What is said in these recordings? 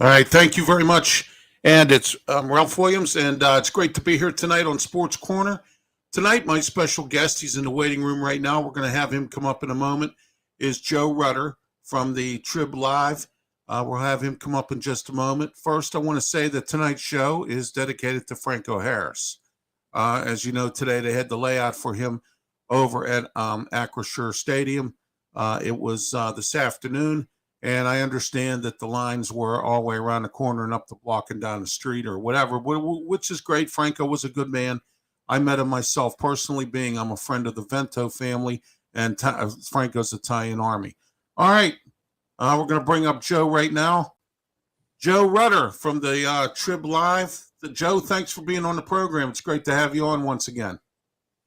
All right, thank you very much. And it's Ralph Williams, and it's great to be here tonight on Sports Corner. Tonight, my special guest, he's in the waiting room right now. We're going to have him come up in a moment, is Joe Rutter from the Trib Live. We'll have him come up in just a moment. First, I want to say that tonight's show is dedicated to Franco Harris. As you know, today they had the layout for him over at Acrisure Stadium. It was this afternoon. And I understand that the lines were all the way around the corner and up the block and down the street or whatever, which is great. Franco was a good man. I met him myself personally, being I'm a friend of the Vento family and Franco's Italian Army. All right, we're going to bring up Joe right now. Joe Rutter from the Trib Live. Joe, thanks for being on the program. It's great to have you on once again.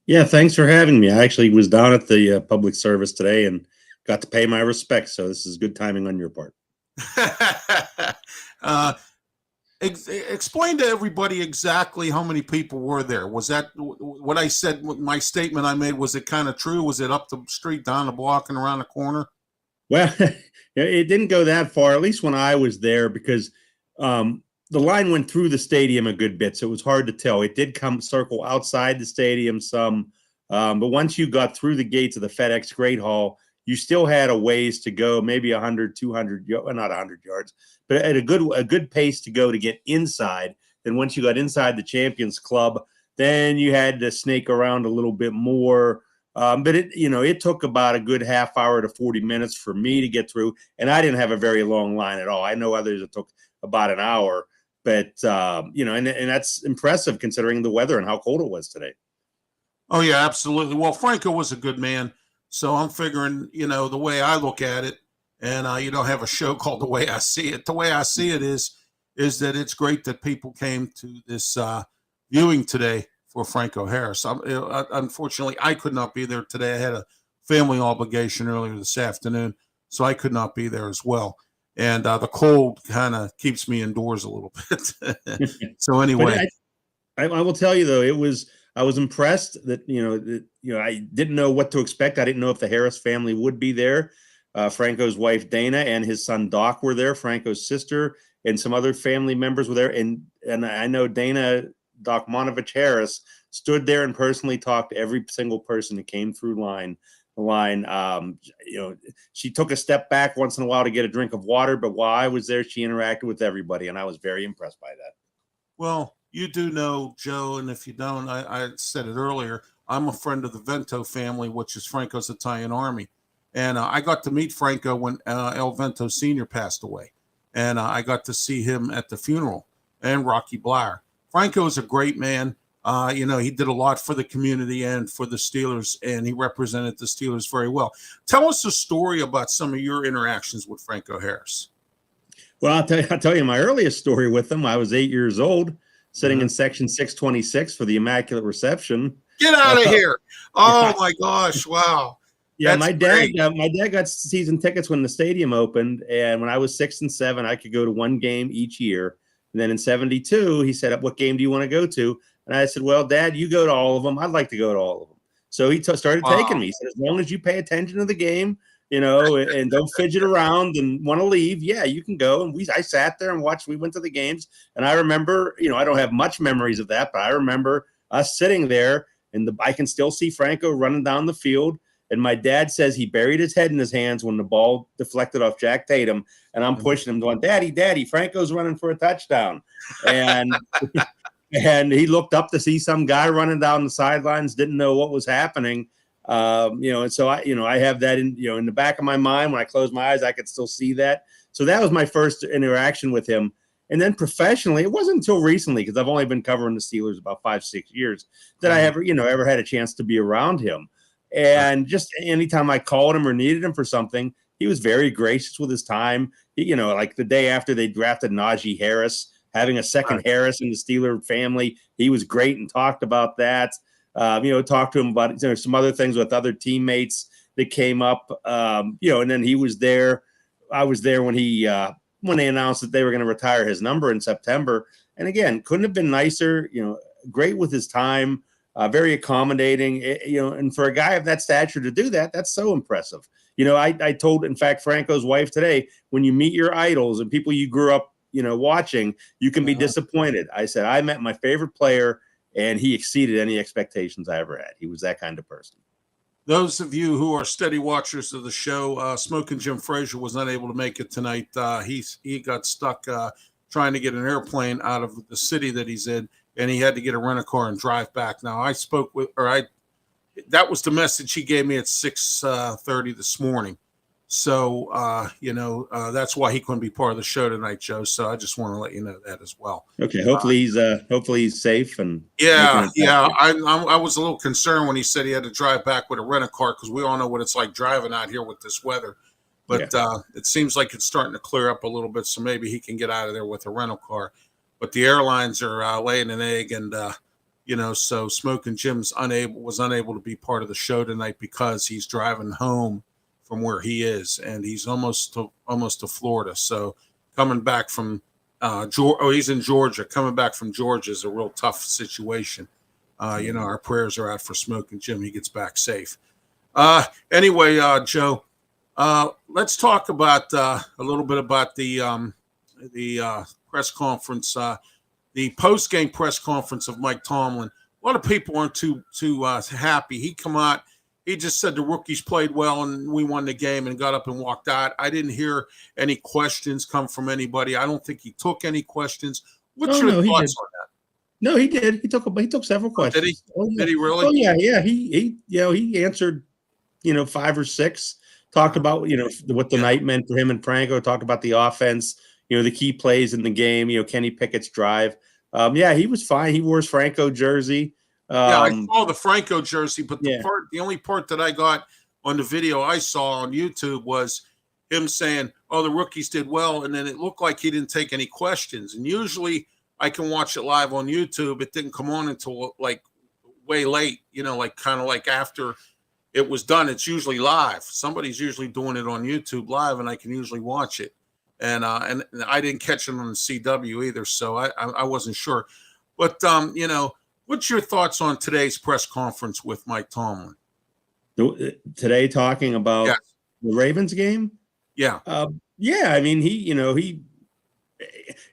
Yeah, thanks for having me. I actually was down at the public service today and got to pay my respects, so this is good timing on your part. Explain to everybody exactly how many people were there. Was that what I said? My statement I made, was it kind of true? Was it up the street, down the block, and around the corner? Well, it didn't go that far, at least when I was there, because the line went through the stadium a good bit, so it was hard to tell. It did come circle outside the stadium some, but once you got through the gates of the FedEx Great Hall, you still had a ways to go, maybe 100, 200, not 100 yards, but at a good pace to go to get inside. Then once you got inside the Champions Club, then you had to snake around a little bit more. But it took about a good half hour to 40 minutes for me to get through, and I didn't have a very long line at all. I know others it took about an hour, but and that's impressive considering the weather and how cold it was today. Oh yeah, absolutely. Well, Franco was a good man. So I'm figuring, the way I look at it, and have a show called The Way I See It. The way I see it is that it's great that people came to this viewing today for Franco Harris. Unfortunately, I could not be there today. I had a family obligation earlier this afternoon, so I could not be there as well. And the cold kind of keeps me indoors a little bit. So anyway. I will tell you, though, I was impressed that, I didn't know what to expect. I didn't know if the Harris family would be there. Franco's wife, Dana, and his son, Doc, were there. Franco's sister and some other family members were there. And I know Dana, Doc Monovich Harris, stood there and personally talked to every single person that came through the line. She took a step back once in a while to get a drink of water. But while I was there, she interacted with everybody. And I was very impressed by that. Well, you do know, Joe, and if you don't, I said it earlier, I'm a friend of the Vento family, which is Franco's Italian Army. And I got to meet Franco when El Vento Sr. passed away. And I got to see him at the funeral, and Rocky Blair. Franco is a great man. He did a lot for the community and for the Steelers, and he represented the Steelers very well. Tell us a story about some of your interactions with Franco Harris. Well, I'll tell you my earliest story with him. I was 8 years old, sitting in section 626 for the Immaculate Reception. Get out of here. Oh, my gosh. Wow. Yeah, my dad got season tickets when the stadium opened. And when I was 6 and 7, I could go to one game each year. And then in 72, he said, "What game do you want to go to?" And I said, "Well, Dad, you go to all of them. I'd like to go to all of them." So he started taking me. He said, "As long as you pay attention to the game, and don't fidget around and want to leave, yeah, you can go." And I sat there and watched. We went to the games, and I remember, I don't have much memories of that, but I remember us sitting there, and I can still see Franco running down the field. And my dad says he buried his head in his hands when the ball deflected off Jack Tatum, and I'm pushing him, going, "Daddy, Franco's running for a touchdown," and and he looked up to see some guy running down the sidelines, didn't know what was happening. And so I have that in the back of my mind. When I close my eyes, I could still see that. So that was my first interaction with him. And then professionally, it wasn't until recently, because I've only been covering the Steelers about 5-6 years, that I ever had a chance to be around him. And just anytime I called him or needed him for something, he was very gracious with his time. Like the day after they drafted Najee Harris, having a second Harris in the Steeler family, he was great and talked about that. Talked to him about some other things with other teammates that came up. And then he was there. I was there when they announced that they were going to retire his number in September. And again, couldn't have been nicer. Great with his time, very accommodating. And for a guy of that stature to do that, that's so impressive. I told, in fact, Franco's wife today, when you meet your idols and people you grew up, watching, you can be disappointed. I said, I met my favorite player and he exceeded any expectations I ever had. He was that kind of person. Those of you who are steady watchers of the show, Smokin' Jim Frazier was not able to make it tonight. He got stuck trying to get an airplane out of the city that he's in, and he had to get a rent-a-car and drive back. Now, that was the message he gave me at 6:30 this morning. So, that's why he couldn't be part of the show tonight, Joe. So I just want to let you know that as well. Okay. Hopefully he's safe. And yeah. I was a little concerned when he said he had to drive back with a rent-a-car, because we all know what it's like driving out here with this weather. But it seems like it's starting to clear up a little bit, so maybe he can get out of there with a rental car. But the airlines are laying an egg, and so Smokin' Jim's was unable to be part of the show tonight because he's driving home from where he is, and he's almost to Florida. So coming back from he's in Georgia. Coming back from Georgia is a real tough situation. Our prayers are out for Smokin' Jim. He gets back safe. Anyway, Joe, let's talk about a little bit about the press conference, the post-game press conference of Mike Tomlin. A lot of people aren't too happy. He come out. He just said the rookies played well and we won the game, and got up and walked out. I didn't hear any questions come from anybody. I don't think he took any questions. What's your thoughts on that? No, he did. He took several questions. Did he? Oh, yeah. Did he really? Oh yeah. He answered 5 or 6. Talked about what the night meant for him and Franco. Talked about the offense. The key plays in the game. Kenny Pickett's drive. He was fine. He wore his Franco jersey. I saw the Franco jersey, but the only part that I got on the video I saw on YouTube was him saying, "Oh, the rookies did well," and then it looked like he didn't take any questions. And usually, I can watch it live on YouTube. It didn't come on until like way late, kind of like after it was done. It's usually live. Somebody's usually doing it on YouTube live, and I can usually watch it. And I didn't catch it on the CW either, so I wasn't sure. But what's your thoughts on today's press conference with Mike Tomlin? Today, talking about the Ravens game? Yeah. I mean,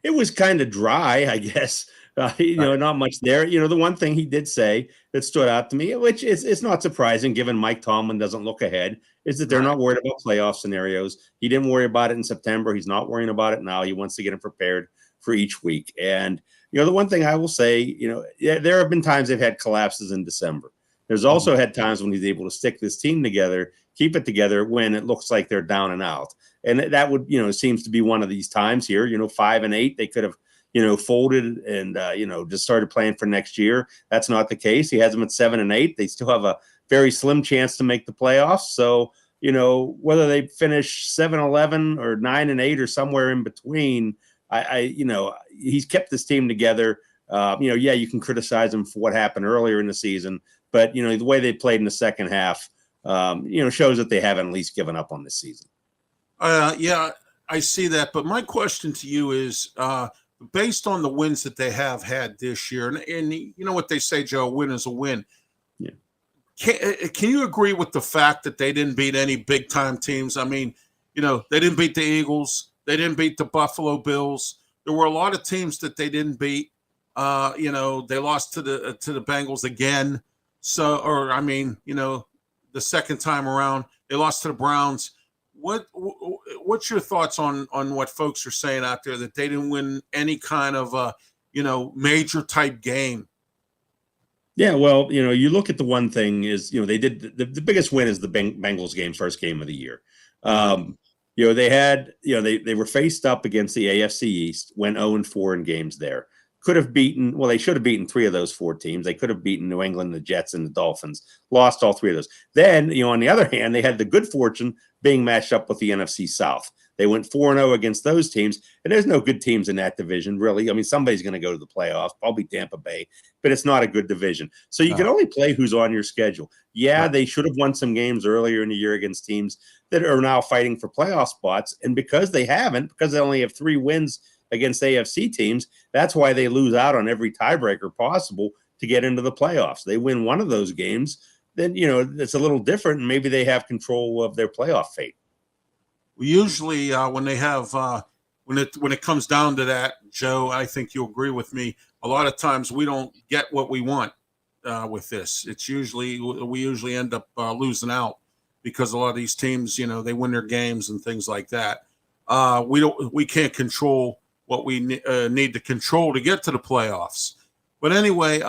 it was kind of dry, I guess. Not much there. The one thing he did say that stood out to me, which it's not surprising given Mike Tomlin doesn't look ahead, is that they're not worried about playoff scenarios. He didn't worry about it in September. He's not worrying about it now. He wants to get him prepared for each week. And the one thing I will say, there have been times they've had collapses in December. There's also had times when he's able to stick this team together, keep it together when it looks like they're down and out. And that would, seems to be one of these times here. 5-8, they could have, folded and, just started playing for next year. That's not the case. He has them at 7-8. They still have a very slim chance to make the playoffs. So, whether they finish 7-11 or 9-8 or somewhere in between, he's kept this team together. You can criticize him for what happened earlier in the season, but the way they played in the second half, shows that they haven't at least given up on this season. I see that. But my question to you is, based on the wins that they have had this year, and you know what they say, Joe, a win is a win. Yeah. Can you agree with the fact that they didn't beat any big time teams? I mean, they didn't beat the Eagles. They didn't beat the Buffalo Bills. There were a lot of teams that they didn't beat. They lost to the Bengals again. The second time around, they lost to the Browns. What's your thoughts on what folks are saying out there that they didn't win any kind of major type game? Yeah, well, you look at the one thing is, they did the biggest win is the Bengals game, first game of the year. They had, they were faced up against the AFC East, went 0-4 in games there. Could have beaten, they should have beaten 3 of those 4 teams. They could have beaten New England, the Jets, and the Dolphins, lost all 3 of those. Then, on the other hand, they had the good fortune being matched up with the NFC South. They went 4-0 against those teams, and there's no good teams in that division, really. I mean, somebody's going to go to the playoffs, probably Tampa Bay, but it's not a good division. So you can only play who's on your schedule. Yeah, they should have won some games earlier in the year against teams that are now fighting for playoff spots, and because they haven't, because they only have 3 wins against AFC teams, that's why they lose out on every tiebreaker possible to get into the playoffs. They win one of those games, then, it's a little different, and maybe they have control of their playoff fate. Usually when they have when it comes down to that, Joe, I think you'll agree with me. A lot of times we don't get what we want with this. We usually end up losing out because a lot of these teams, they win their games and things like that. We can't control what we need to control to get to the playoffs. But anyway,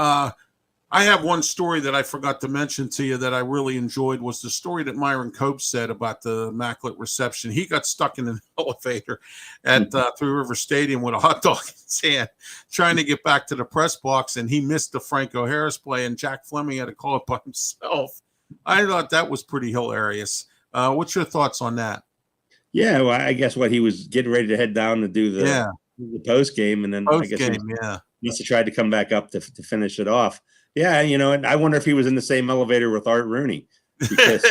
I have one story that I forgot to mention to you that I really enjoyed was the story that Myron Cope said about the Immaculate Reception. He got stuck in an elevator at Three River Stadium with a hot dog in his hand trying to get back to the press box, and he missed the Franco Harris play, and Jack Fleming had to call it by himself. I thought that was pretty hilarious. What's your thoughts on that? Yeah, well, I guess he was getting ready to head down to do the post game, and then I guess he must have tried to come back up to finish it off. Yeah, and I wonder if he was in the same elevator with Art Rooney because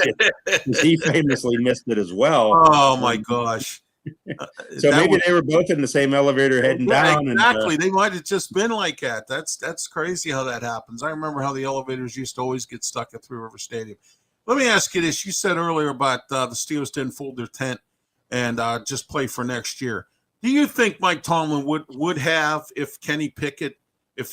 he famously missed it as well. Oh my gosh! So maybe they were both in the same elevator heading down. Exactly, they might have just been like that. That's crazy how that happens. I remember how the elevators used to always get stuck at Three River Stadium. Let me ask you this: you said earlier about the Steelers didn't fold their tent and just play for next year. Do you think Mike Tomlin would have if Kenny Pickett? If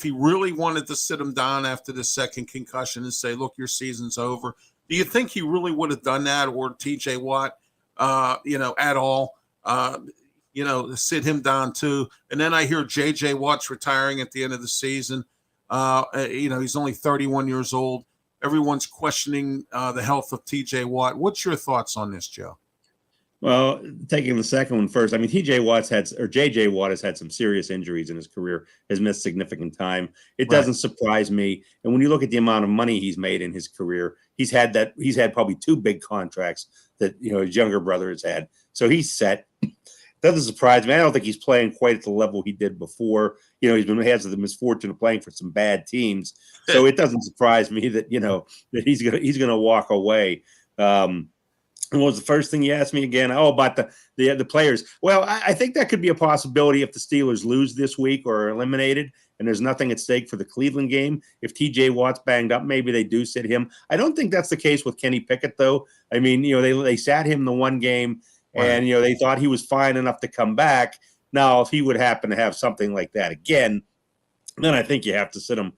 he really wanted to sit him down after the second concussion and say, look, your season's over, do you think he really would have done that, or TJ Watt, at all, sit him down too? And then I hear JJ Watt's retiring at the end of the season. He's only 31 years old. Everyone's questioning the health of TJ Watt. What's your thoughts on this, Joe? Well, taking the second one first, I mean, JJ Watt has had some serious injuries in his career, has missed significant time. It doesn't surprise me. And when you look at the amount of money he's made in his career, he's had probably 2 big contracts that, his younger brother has had. So he's set. Doesn't surprise me. I don't think he's playing quite at the level he did before. He has the misfortune of playing for some bad teams. So it doesn't surprise me that, that he's going to walk away. And what was the first thing you asked me again? Oh, about the players. Well, I think that could be a possibility if the Steelers lose this week or are eliminated and there's nothing at stake for the Cleveland game. If TJ Watt's banged up, maybe they do sit him. I don't think that's the case with Kenny Pickett, though. I mean, they sat him the one game and, they thought he was fine enough to come back. Now, if he would happen to have something like that again, then I think you have to sit him,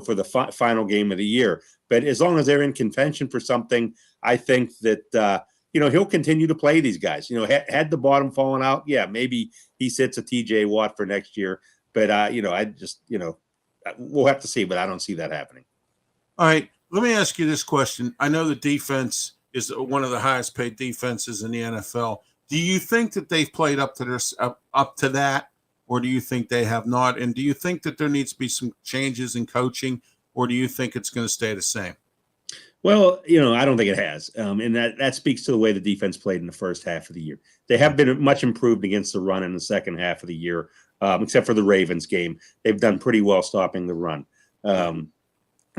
for the final game of the year. But as long as they're in contention for something, I think that, he'll continue to play these guys. Had the bottom fallen out, maybe he sits a TJ Watt for next year. But, I just, we'll have to see, but I don't see that happening. All right. Let me ask you this question. I know the defense is one of the highest paid defenses in the NFL. Do you think that they've played up to that, or do you think they have not? And do you think that there needs to be some changes in coaching, or do you think it's going to stay the same? Well, I don't think it has. And that speaks to the way the defense played in the first half of the year. They have been much improved against the run in the second half of the year, except for the Ravens game. They've done pretty well stopping the run.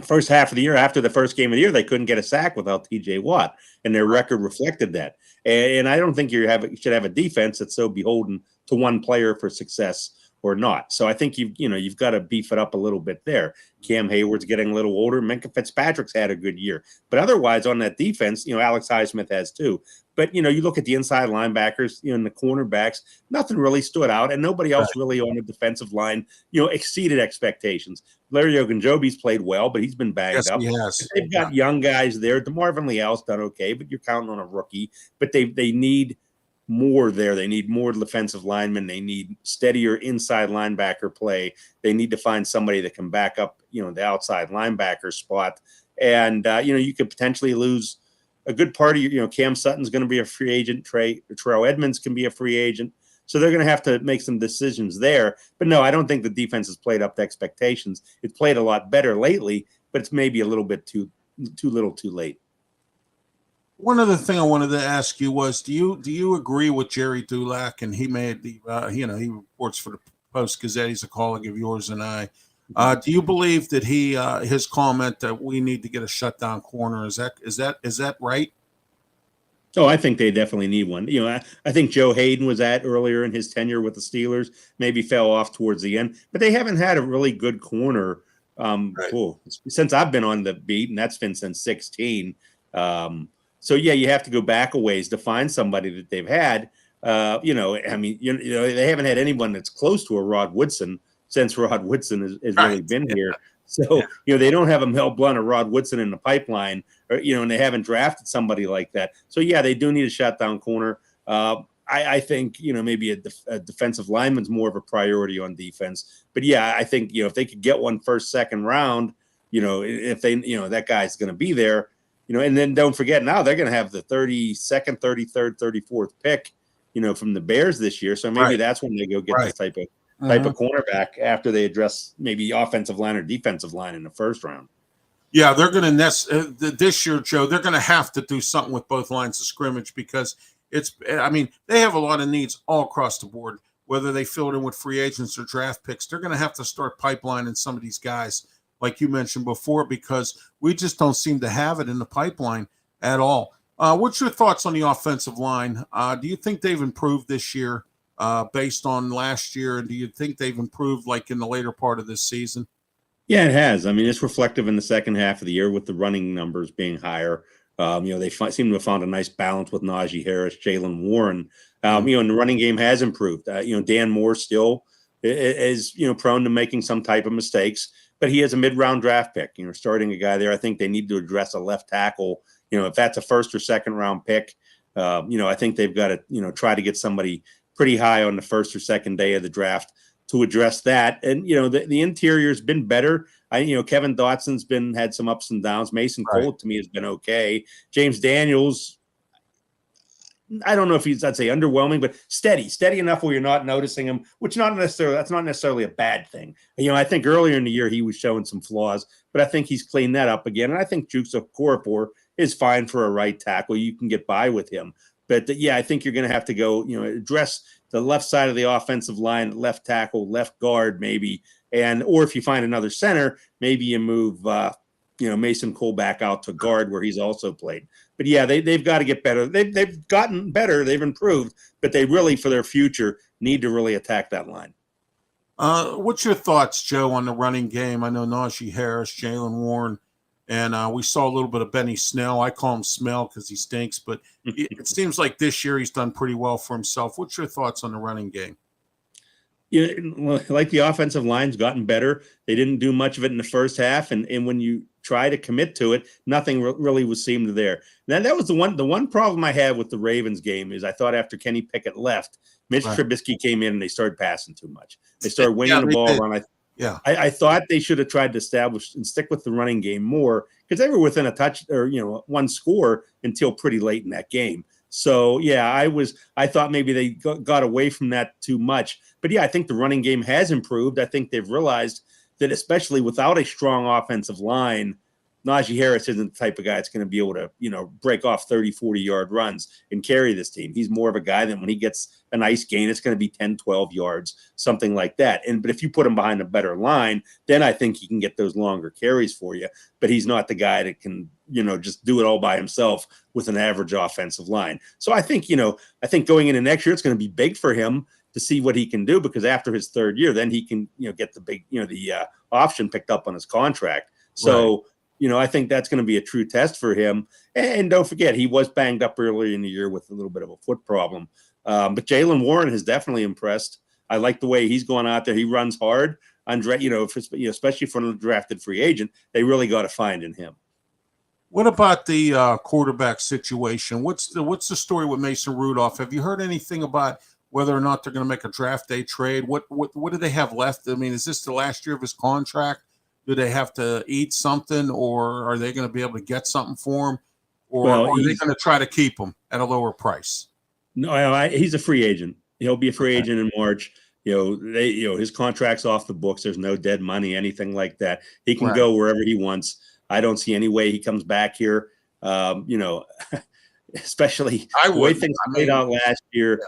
First half of the year, after the first game of the year, they couldn't get a sack without TJ Watt, and their record reflected that. And I don't think you should have a defense that's so beholden to one player for success or not. So I think you've got to beef it up a little bit there. Cam Hayward's getting a little older. Minka Fitzpatrick's had a good year. But otherwise on that defense, Alex Highsmith has too. But, you look at the inside linebackers, and the cornerbacks, nothing really stood out, and nobody else really on the defensive line, exceeded expectations. Larry Ogunjobi's played well, but he's been banged up. He has. They've got young guys there. DeMarvin Leal's done okay, but you're counting on a rookie. But they need more there. They need more defensive linemen. They need steadier inside linebacker play. They need to find somebody that can back up, the outside linebacker spot. And, you could potentially lose a good part of your, Cam Sutton's going to be a free agent. Terrell Edmonds can be a free agent. So they're going to have to make some decisions there. But no, I don't think the defense has played up to expectations. It's played a lot better lately, but it's maybe a little bit too little too late. One other thing I wanted to ask you was, do you agree with Jerry Dulac? And he made the, he reports for the Post-Gazette. He's a colleague of yours and I. Do you believe that his comment that we need to get a shutdown corner, is that right? Oh, I think they definitely need one. I think Joe Hayden was earlier in his tenure with the Steelers, maybe fell off towards the end, but they haven't had a really good corner since I've been on the beat, and that's been since 2016. So yeah, you have to go back a ways to find somebody that they've had. I mean, they haven't had anyone that's close to a Rod Woodson since Rod Woodson has really been here. So, they don't have a Mel Blount or Rod Woodson in the pipeline, and they haven't drafted somebody like that. So, yeah, they do need a shutdown corner. I think, maybe a defensive lineman's more of a priority on defense. But, yeah, I think, if they could get one first, second round, if they, that guy's going to be there, and then don't forget now they're going to have the 32nd, 33rd, 34th pick, from the Bears this year. So maybe that's when they go get this type of cornerback after they address maybe offensive line or defensive line in the first round. Yeah, they're going to this year, Joe. They're going to have to do something with both lines of scrimmage because they have a lot of needs all across the board. Whether they fill it in with free agents or draft picks, they're going to have to start pipelining some of these guys, like you mentioned before, because we just don't seem to have it in the pipeline at all. What's your thoughts on the offensive line? Do you think they've improved this year based on last year? And do you think they've improved like in the later part of this season? Yeah, it has. I mean, it's reflective in the second half of the year with the running numbers being higher. They seem to have found a nice balance with Najee Harris, Jalen Warren. And the running game has improved. Dan Moore still is, prone to making some type of mistakes, but he has a mid-round draft pick. Starting a guy there, I think they need to address a left tackle. If that's a first or second round pick, I think they've got to, try to get somebody pretty high on the first or second day of the draft to address that. And, the interior's been better. Kevin Dotson's had some ups and downs. Mason Cole to me has been okay. James Daniels, I don't know if I'd say underwhelming, but steady enough where you're not noticing him, which that's not necessarily a bad thing. I think earlier in the year he was showing some flaws, but I think he's cleaned that up again. And I think Jukes Okorafor is fine for a right tackle. You can get by with him. But I think you're going to have to go, address the left side of the offensive line, left tackle, left guard, maybe. Or if you find another center, maybe you move, Mason Cole back out to guard where he's also played. But they've got to get better. They've gotten better. They've improved, but they really, for their future, need to really attack that line. What's your thoughts, Joe, on the running game? I know Najee Harris, Jalen Warren, and we saw a little bit of Benny Snell. I call him Smell because he stinks, but it seems like this year he's done pretty well for himself. What's your thoughts on the running game? Like the offensive line's gotten better. They didn't do much of it in the first half, and when you try to commit to it, nothing really was seemed there. Then that was the one problem I had with the Ravens game is I thought after Kenny Pickett left, Mitch Trubisky came in and they started passing too much. They started winging the ball around. I thought they should have tried to establish and stick with the running game more because they were within a touch or one score until pretty late in that game. So I thought maybe they got away from that too much. But I think the running game has improved. I think they've realized that especially without a strong offensive line, Najee Harris isn't the type of guy that's going to be able to, break off 30, 40-yard runs and carry this team. He's more of a guy that when he gets a nice gain, it's going to be 10, 12 yards, something like that. But if you put him behind a better line, then I think he can get those longer carries for you. But he's not the guy that can, just do it all by himself with an average offensive line. So I think going into next year, it's going to be big for him to see what he can do because after his third year, then he can, get the big, the option picked up on his contract. So, I think that's going to be a true test for him. And don't forget, he was banged up earlier in the year with a little bit of a foot problem. But Jalen Warren has definitely impressed. I like the way he's going out there. He runs hard. Especially for a drafted free agent, they really got to find in him. What about the quarterback situation? What's the story with Mason Rudolph? Have you heard anything about whether or not they're going to make a draft day trade? What do they have left? I mean, is this the last year of his contract? Do they have to eat something, or are they going to be able to get something for him, or are they going to try to keep him at a lower price? No, he's a free agent. He'll be a free agent in March. His contract's off the books. There's no dead money, anything like that. He can go wherever he wants. I don't see any way he comes back here. Especially the way things played out last year.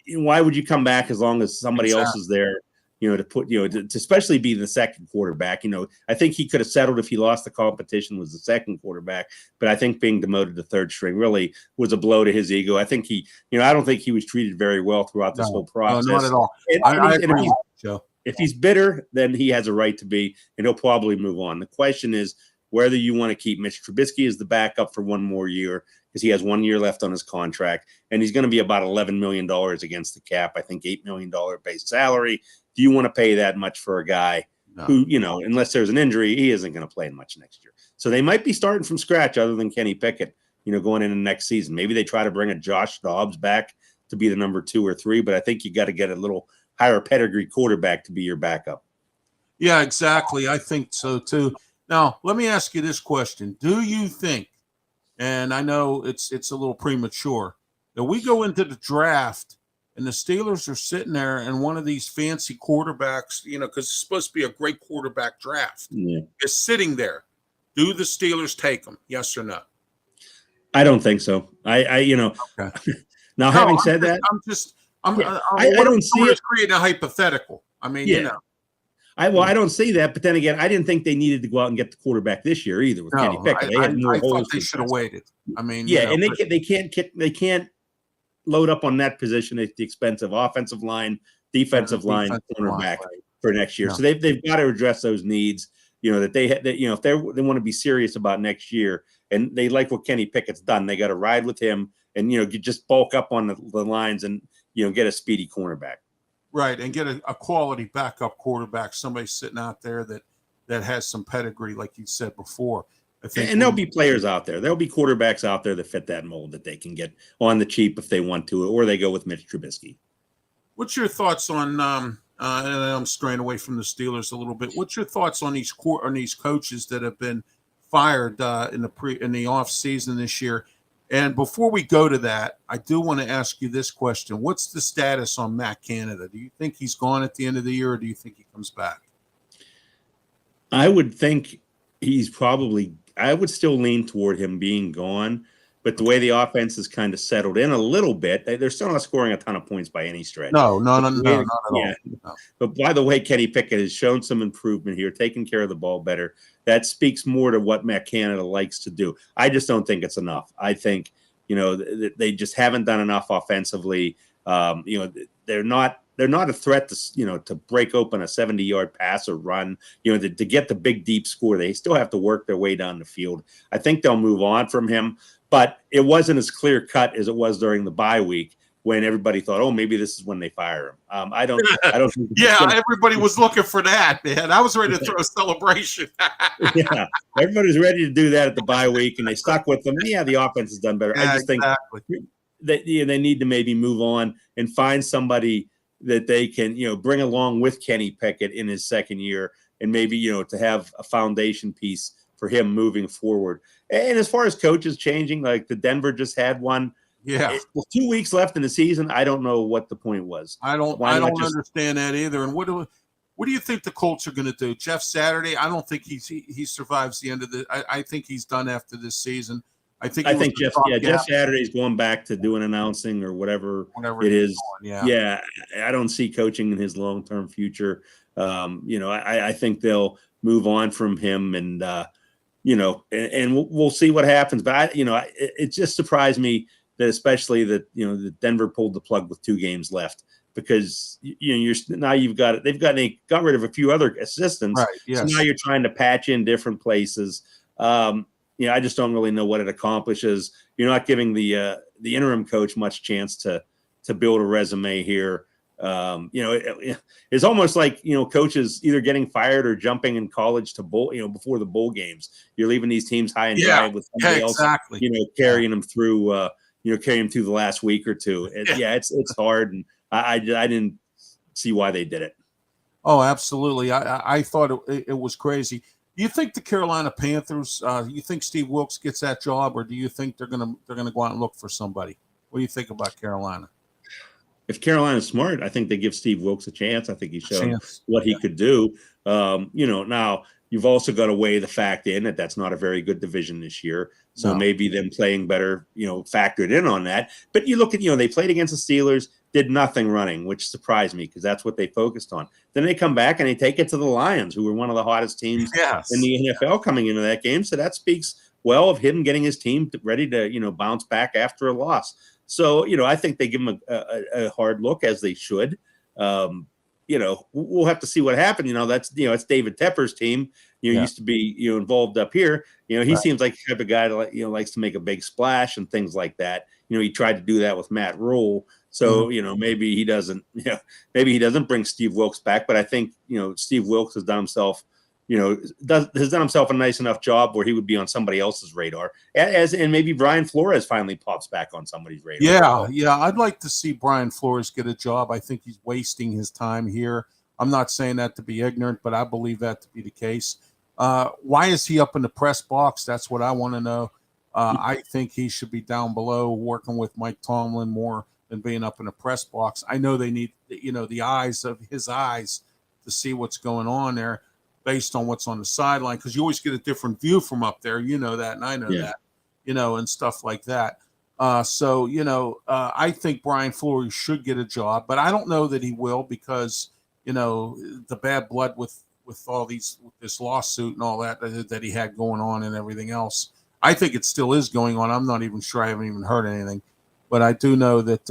Why would you come back as long as somebody else is there? To put, to especially be the second quarterback. I think he could have settled if he lost the competition was the second quarterback. But I think being demoted to third string really was a blow to his ego. I think I don't think he was treated very well throughout this whole process. No, not at all. If he's bitter, then he has a right to be, and he'll probably move on. The question is whether you want to keep Mitch Trubisky as the backup for one more year because he has 1 year left on his contract, and he's going to be about $11 million against the cap. I think $8 million base salary. Do you want to pay that much for a guy who, unless there's an injury, he isn't going to play much next year? So they might be starting from scratch other than Kenny Pickett, going into next season. Maybe they try to bring a Josh Dobbs back to be the number 2 or 3, but I think you got to get a little higher pedigree quarterback to be your backup. Yeah, exactly. I think so too. Now, let me ask you this question. Do you think, and I know it's a little premature, that we go into the draft and the Steelers are sitting there and one of these fancy quarterbacks, because it's supposed to be a great quarterback draft, is sitting there. Do the Steelers take them? Yes or no? I don't think so. Okay. Now, having said that, I don't see it creating a hypothetical. I mean, I don't see that, but then again, I didn't think they needed to go out and get the quarterback this year either with Kenny Pickett. I thought they should have waited. I mean, and they can't load up on that position at the expense of offensive line, defensive line, cornerback for next year. So they've got to address those needs. If they want to be serious about next year and they like what Kenny Pickett's done, they got to ride with him and just bulk up on the lines and get a speedy cornerback. Right, and get a quality backup quarterback, somebody sitting out there that has some pedigree, like you said before. I think, and there'll be players out there. There'll be quarterbacks out there that fit that mold that they can get on the cheap if they want to, or they go with Mitch Trubisky. What's your thoughts on? And I'm straying away from the Steelers a little bit. What's your thoughts on these coaches that have been fired in the off season this year? And before we go to that, I do want to ask you this question. What's the status on Matt Canada? Do you think he's gone at the end of the year, or do you think he comes back? I would think I would still lean toward him being gone, but the way the offense has kind of settled in a little bit, they're still not scoring a ton of points by any stretch. No, not at all. No. But by the way, Kenny Pickett has shown some improvement here, taking care of the ball better. That speaks more to what Matt Canada likes to do. I just don't think it's enough. I think, they just haven't done enough offensively. They're not a threat to break open a 70-yard pass or run, to get the big, deep score. They still have to work their way down the field. I think they'll move on from him, but it wasn't as clear cut as it was during the bye week when everybody thought, oh, maybe this is when they fire him. I don't think everybody was looking for that, man. I was ready to throw a celebration. Everybody's ready to do that at the bye week, and they stuck with them. Yeah, the offense has done better. I just think that they need to maybe move on and find somebody that they can, bring along with Kenny Pickett in his second year, and maybe, to have a foundation piece for him moving forward. And as far as coaches changing, like the Denver just had one. Yeah. With 2 weeks left in the season, I don't know what the point was. I don't understand that either. And what do you think the Colts are going to do? Jeff Saturday, I don't think he survives the end of I think he's done after this season. I think Jeff Saturday's going back to doing announcing or whatever it is. Yeah, I don't see coaching in his long-term future. I think they'll move on from him, and and we'll see what happens. But it just surprised me that especially that Denver pulled the plug with 2 games left, because they've got rid of a few other assistants. Right, yes. So now you're trying to patch in different places. I just don't really know what it accomplishes. You're not giving the interim coach much chance to build a resume here. It's almost like coaches either getting fired or jumping in college to bowl. Before the bowl games, you're leaving these teams high and dry with somebody else. Carrying them through. Carrying through the last week or two. It's hard, and I didn't see why they did it. Oh, absolutely. I thought it was crazy. Do you think the Carolina Panthers? You think Steve Wilkes gets that job, or do you think they're gonna go out and look for somebody? What do you think about Carolina? If Carolina's smart, I think they give Steve Wilkes a chance. I think he's shown what he could do. Now you've also got to weigh the fact in that that's not a very good division this year. So maybe them playing better, factored in on that. But you look at, they played against the Steelers, did nothing running, which surprised me because that's what they focused on. Then they come back and they take it to the Lions, who were one of the hottest teams in the NFL coming into that game. So that speaks well of him getting his team ready to, bounce back after a loss. So, I think they give him a hard look, as they should. we'll have to see what happens. That's David Tepper's team. Used to be involved up here. He seems like the type of guy that likes to make a big splash and things like that. He tried to do that with Matt Rule. So maybe he doesn't. Maybe he doesn't bring Steve Wilkes back. But I think Steve Wilkes has done himself. Has done himself a nice enough job where he would be on somebody else's radar, and maybe Brian Flores finally pops back on somebody's radar. Yeah. I'd like to see Brian Flores get a job. I think he's wasting his time here. I'm not saying that to be ignorant, but I believe that to be the case. Why is he up in the press box? That's what I want to know. I think he should be down below working with Mike Tomlin more than being up in the press box. I know they need, the eyes of his eyes to see what's going on there, based on what's on the sideline, because you always get a different view from up there. That, and I know that, and stuff like that. I think Brian Flores should get a job, but I don't know that he will because, the bad blood with all with this lawsuit and all that he had going on and everything else. I think it still is going on. I'm not even sure. I haven't even heard anything, but I do know that,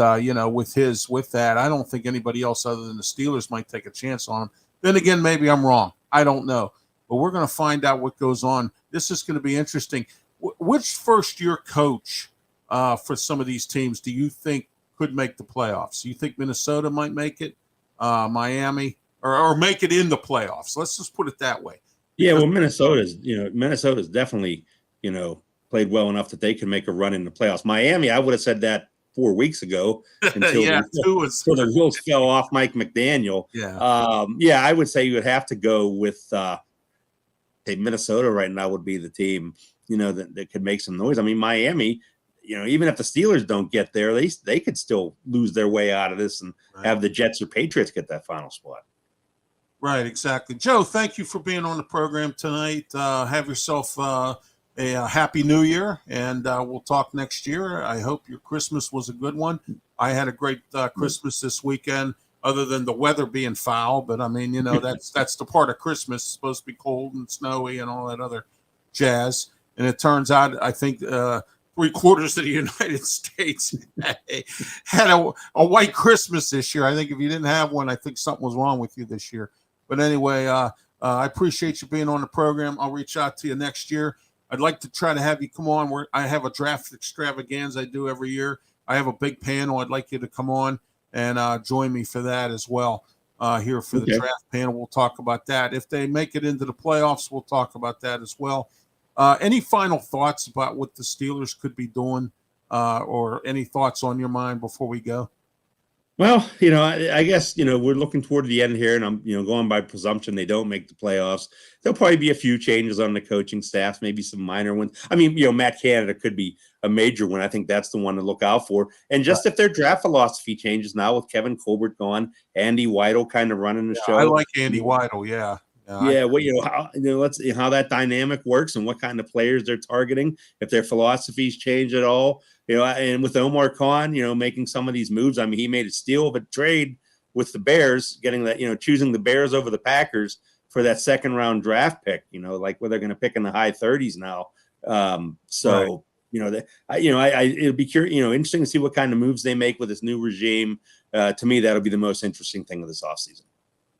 with that, I don't think anybody else other than the Steelers might take a chance on him. Then again, maybe I'm wrong. I don't know, but we're going to find out what goes on. This is going to be interesting. Which first-year coach for some of these teams do you think could make the playoffs? Do you think Minnesota might make it, Miami, or make it in the playoffs? Let's just put it that way. Yeah, well, Minnesota's definitely, played well enough that they can make a run in the playoffs. Miami, I would have said that 4 weeks ago until the wheels fell off Mike McDaniel. I would say you would have to go with Minnesota right now would be the team, that could make some noise. I mean, Miami, even if the Steelers don't get there, they could still lose their way out of this and have the Jets or Patriots get that final spot. Right, exactly. Joe, thank you for being on the program tonight. Have yourself a happy new year, and we'll talk next year. I hope your Christmas was a good one. I had a great Christmas this weekend, other than the weather being foul. But I mean, that's the part of Christmas. It's supposed to be cold and snowy and all that other jazz. And it turns out, I think 3/4 of the United States had a white Christmas this year. I think if you didn't have one, I think something was wrong with you this year. But anyway, I appreciate you being on the program. I'll reach out to you next year. I'd like to try to have you come on. I have a draft extravaganza I do every year. I have a big panel. I'd like you to come on and join me for that as well here for the draft panel. We'll talk about that. If they make it into the playoffs, we'll talk about that as well. Any final thoughts about what the Steelers could be doing or any thoughts on your mind before we go? Well, I guess, we're looking toward the end here, and I'm, going by presumption they don't make the playoffs. There'll probably be a few changes on the coaching staff, maybe some minor ones. I mean, Matt Canada could be a major one. I think that's the one to look out for. And just if their draft philosophy changes now with Kevin Colbert gone, Andy Weidel kind of running the show. I like Andy Weidel, yeah. Let's see how that dynamic works and what kind of players they're targeting, if their philosophies change at all. And with Omar Khan, making some of these moves. I mean, he made a steal of a trade with the Bears, getting that, choosing the Bears over the Packers for that second round draft pick, like where they're going to pick in the high 30s now. It'll be interesting to see what kind of moves they make with this new regime. To me, that'll be the most interesting thing of this offseason.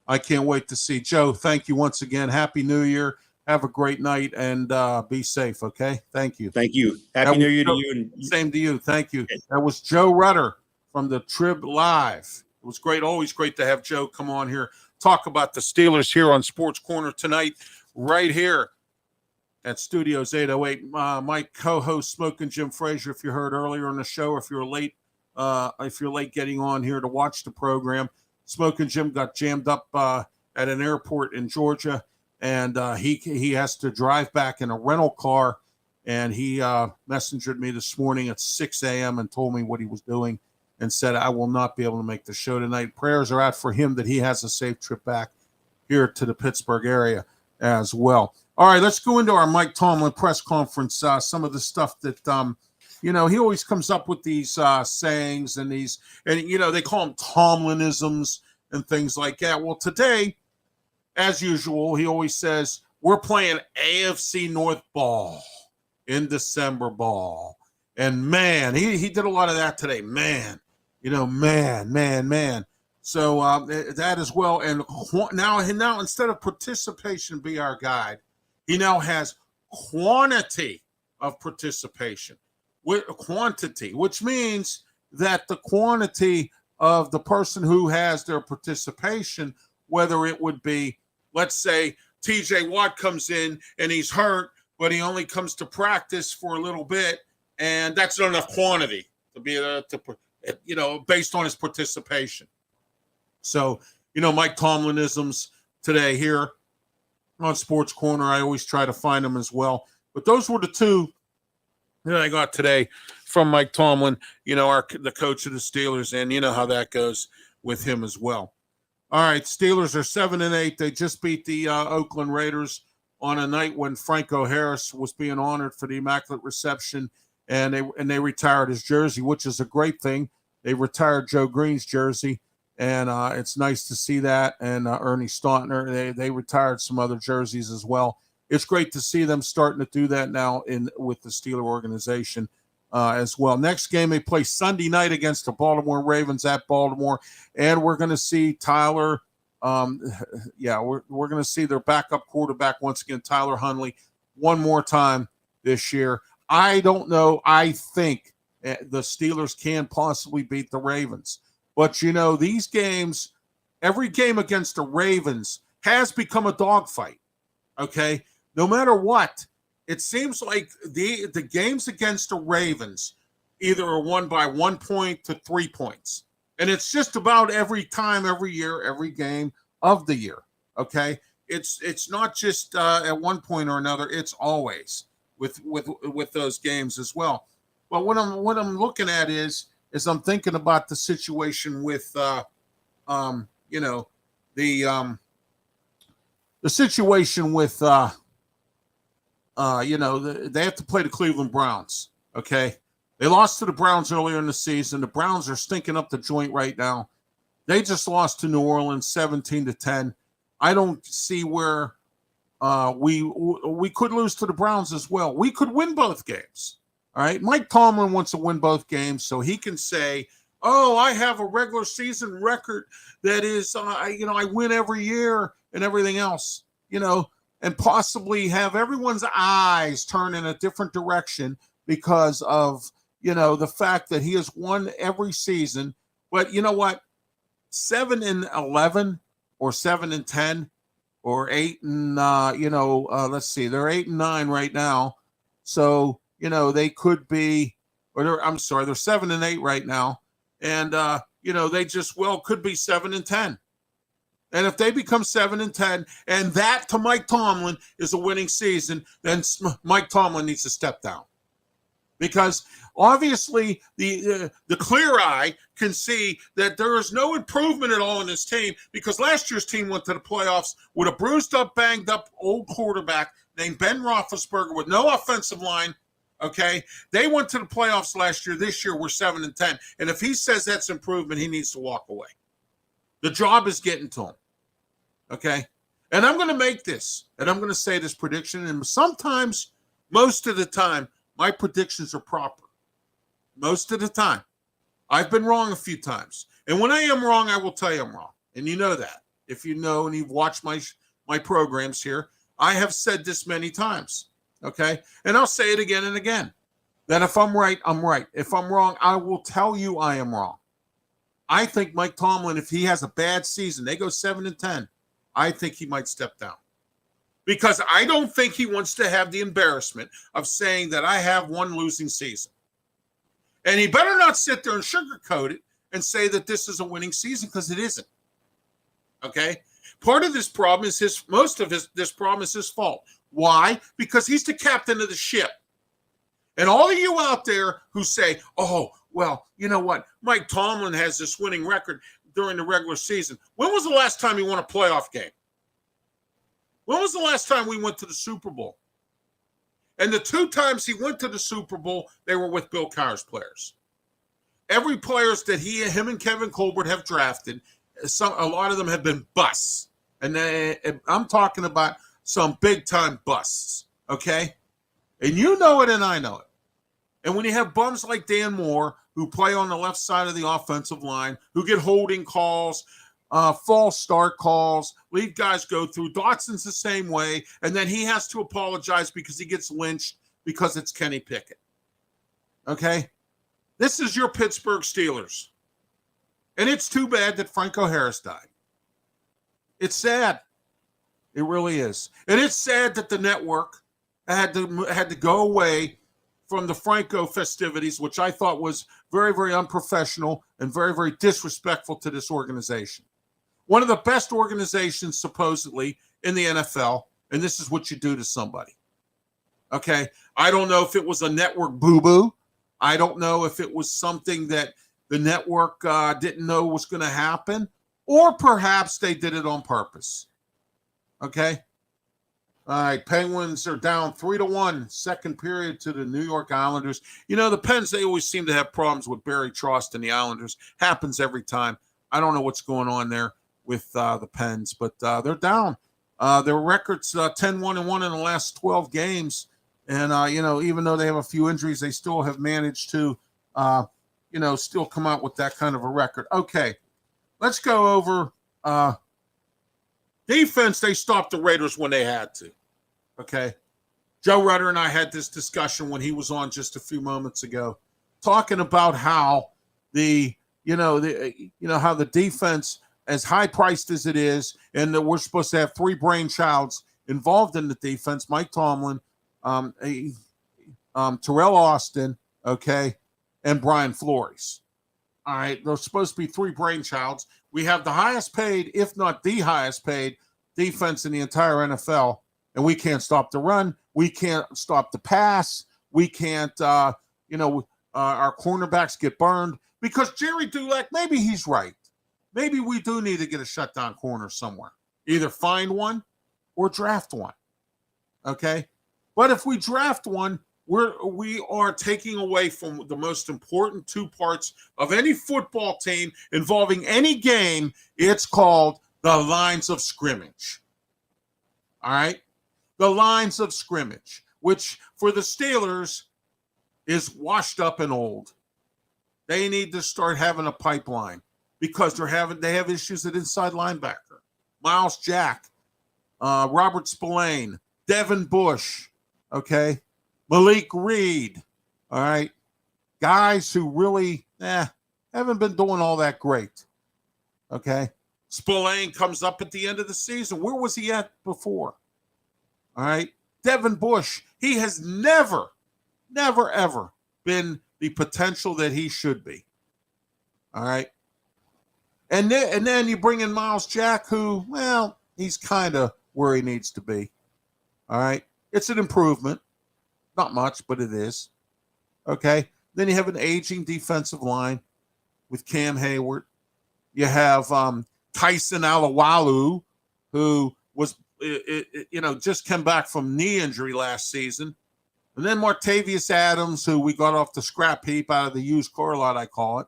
I can't wait to see. Joe, thank you once again. Happy New Year. Have a great night and be safe, okay? Thank you. Thank you. Happy New Year to you. And same to you. Thank you. Okay. That was Joe Rutter from the Trib Live. It was great. Always great to have Joe come on here, talk about the Steelers here on Sports Corner tonight, right here at Studios 808. My co-host, Smokin Jim Frazier, if you heard earlier on the show, if you're late getting on here to watch the program, Smokin Jim got jammed up at an airport in Georgia, and he has to drive back in a rental car, and he messengered me this morning at 6 a.m. and told me what he was doing and said, I will not be able to make the show tonight. Prayers are out for him that he has a safe trip back here to the Pittsburgh area as well. All right, let's go into our Mike Tomlin press conference, some of the stuff that he always comes up with these sayings and they call them Tomlinisms and things like that. Well, today, as usual, he always says, we're playing AFC North ball in December ball. And man, he did a lot of that today. Man, man. So that as well. And now instead of participation be our guide, he now has quantity of participation with quantity, which means that the quantity of the person who has their participation, whether it would be, let's say, TJ Watt comes in and he's hurt, but he only comes to practice for a little bit, and that's not enough quantity to be based on his participation. So, Mike Tomlinisms today here on Sports Corner. I always try to find them as well. But those were the two that I got today from Mike Tomlin, the coach of the Steelers, and you know how that goes with him as well. All right, Steelers are 7-8. They just beat the Oakland Raiders on a night when Franco Harris was being honored for the Immaculate Reception, and they retired his jersey, which is a great thing. They retired Joe Green's jersey, and it's nice to see that. And Ernie Stautner, they retired some other jerseys as well. It's great to see them starting to do that now with the Steeler organization as well. Next game, they play Sunday night against the Baltimore Ravens at Baltimore, and we're going to see Tyler. We're going to see their backup quarterback once again, Tyler Huntley, one more time this year. I don't know. I think the Steelers can possibly beat the Ravens. But, these games, every game against the Ravens has become a dogfight, okay? No matter what, it seems like the games against the Ravens either are won by 1 point to 3 points. And it's just about every time, every year, every game of the year, okay? It's not just at one point or another. It's always with those games as well. But what I'm looking at is I'm thinking about the situation with the situation with they have to play the Cleveland Browns. Okay, they lost to the Browns earlier in the season. The Browns are stinking up the joint right now. They just lost to New Orleans 17-10. I don't see where we could lose to the Browns as well. We could win both games. All right, Mike Tomlin wants to win both games so he can say, "Oh, I have a regular season record that is, I win every year and everything else." And possibly have everyone's eyes turn in a different direction because of, the fact that he has won every season. But you know what? 7-11 or 7-10 or 8 and let's see, they're 8-9 right now. So, they could be, they're 7-8 right now. And, they just could be 7-10. And if they become 7-10, and that to Mike Tomlin is a winning season, then Mike Tomlin needs to step down, because obviously the clear eye can see that there is no improvement at all in this team, because last year's team went to the playoffs with a bruised up, banged up old quarterback named Ben Roethlisberger with no offensive line. Okay, they went to the playoffs last year. This year we're 7-10, and if he says that's improvement, he needs to walk away. The job is getting to him, okay? And I'm going to make this, and I'm going to say this prediction, and sometimes, most of the time, my predictions are proper. Most of the time. I've been wrong a few times. And when I am wrong, I will tell you I'm wrong. And you know that. If you know and you've watched my programs here, I have said this many times, okay? And I'll say it again and again, that if I'm right, I'm right. If I'm wrong, I will tell you I am wrong. I think Mike Tomlin, if he has a bad season, they go 7-10, I think he might step down. Because I don't think he wants to have the embarrassment of saying that I have one losing season. And he better not sit there and sugarcoat it and say that this is a winning season, because it isn't. Okay? Part of this problem is this problem is his fault. Why? Because he's the captain of the ship. And all of you out there who say, "Oh, well, you know what? Mike Tomlin has this winning record during the regular season." When was the last time he won a playoff game? When was the last time we went to the Super Bowl? And the 2 times he went to the Super Bowl, they were with Bill Cowher's players. Every players that him and Kevin Colbert have drafted, a lot of them have been busts. And I'm talking about some big-time busts, okay? And you know it and I know it. And when you have bums like Dan Moore, who play on the left side of the offensive line, who get holding calls, false start calls, leave guys go through. Dotson's the same way, and then he has to apologize because he gets lynched because it's Kenny Pickett. Okay? This is your Pittsburgh Steelers. And it's too bad that Franco Harris died. It's sad. It really is. And it's sad that the network had to go away from the Franco festivities, which I thought was very, very unprofessional and very, very disrespectful to this organization. One of the best organizations, supposedly, in the NFL, and this is what you do to somebody. Okay? I don't know if it was a network boo-boo. I don't know if it was something that the network didn't know was going to happen, or perhaps they did it on purpose. Okay? All right, Penguins are down 3-1, second period to the New York Islanders. You know, the Pens, they always seem to have problems with Barry Trotz and the Islanders. Happens every time. I don't know what's going on there with the Pens, but they're down. Their record's 10-1-1 in the last 12 games. And, you know, even though they have a few injuries, they still have managed to, you know, still come out with that kind of a record. Okay, let's go over defense. They stopped the Raiders when they had to. Okay. Joe Rutter and I had this discussion when he was on just a few moments ago, talking about how how the defense, as high priced as it is, and that we're supposed to have three brainchilds involved in the defense: Mike Tomlin, Terrell Austin, okay, and Brian Flores. All right, there's supposed to be three brainchilds. We have the highest paid, if not the highest paid, defense in the entire NFL, and we can't stop the run. We can't stop the pass. We can't, our cornerbacks get burned because Jerry Dulac, maybe he's right. Maybe we do need to get a shutdown corner somewhere. Either find one or draft one, okay? But if we draft one, we are taking away from the most important two parts of any football team involving any game. It's called the lines of scrimmage. All right? The lines of scrimmage, which for the Steelers is washed up and old. They need to start having a pipeline because they have issues at inside linebacker. Miles Jack, Robert Spillane, Devin Bush, okay? Malik Reed, all right? Guys who really haven't been doing all that great, okay? Spillane comes up at the end of the season. Where was he at before? All right? Devin Bush, he has never, ever been the potential that he should be. All right? And then you bring in Miles Jack, who, well, he's kind of where he needs to be. All right? It's an improvement. Not much, but it is. Okay? Then you have an aging defensive line with Cam Hayward. You have Tyson Alualu, who was, just came back from knee injury last season. And then Martavius Adams, who we got off the scrap heap out of the used car lot, I call it.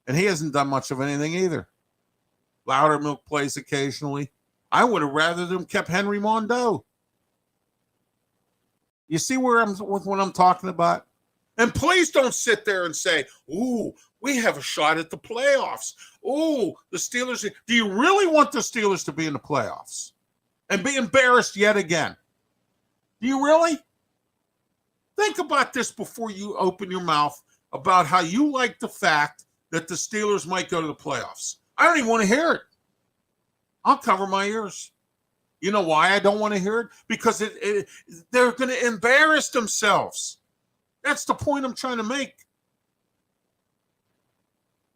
And he hasn't done much of anything either. Loudermilk plays occasionally. I would have rather them kept Henry Mondeau. You see what I'm talking about? And please don't sit there and say, ooh, we have a shot at the playoffs. Ooh, the Steelers. Do you really want the Steelers to be in the playoffs and be embarrassed yet again? Do you really? Think about this before you open your mouth about how you like the fact that the Steelers might go to the playoffs. I don't even want to hear it. I'll cover my ears. You know why I don't want to hear it? Because they're going to embarrass themselves. That's the point I'm trying to make.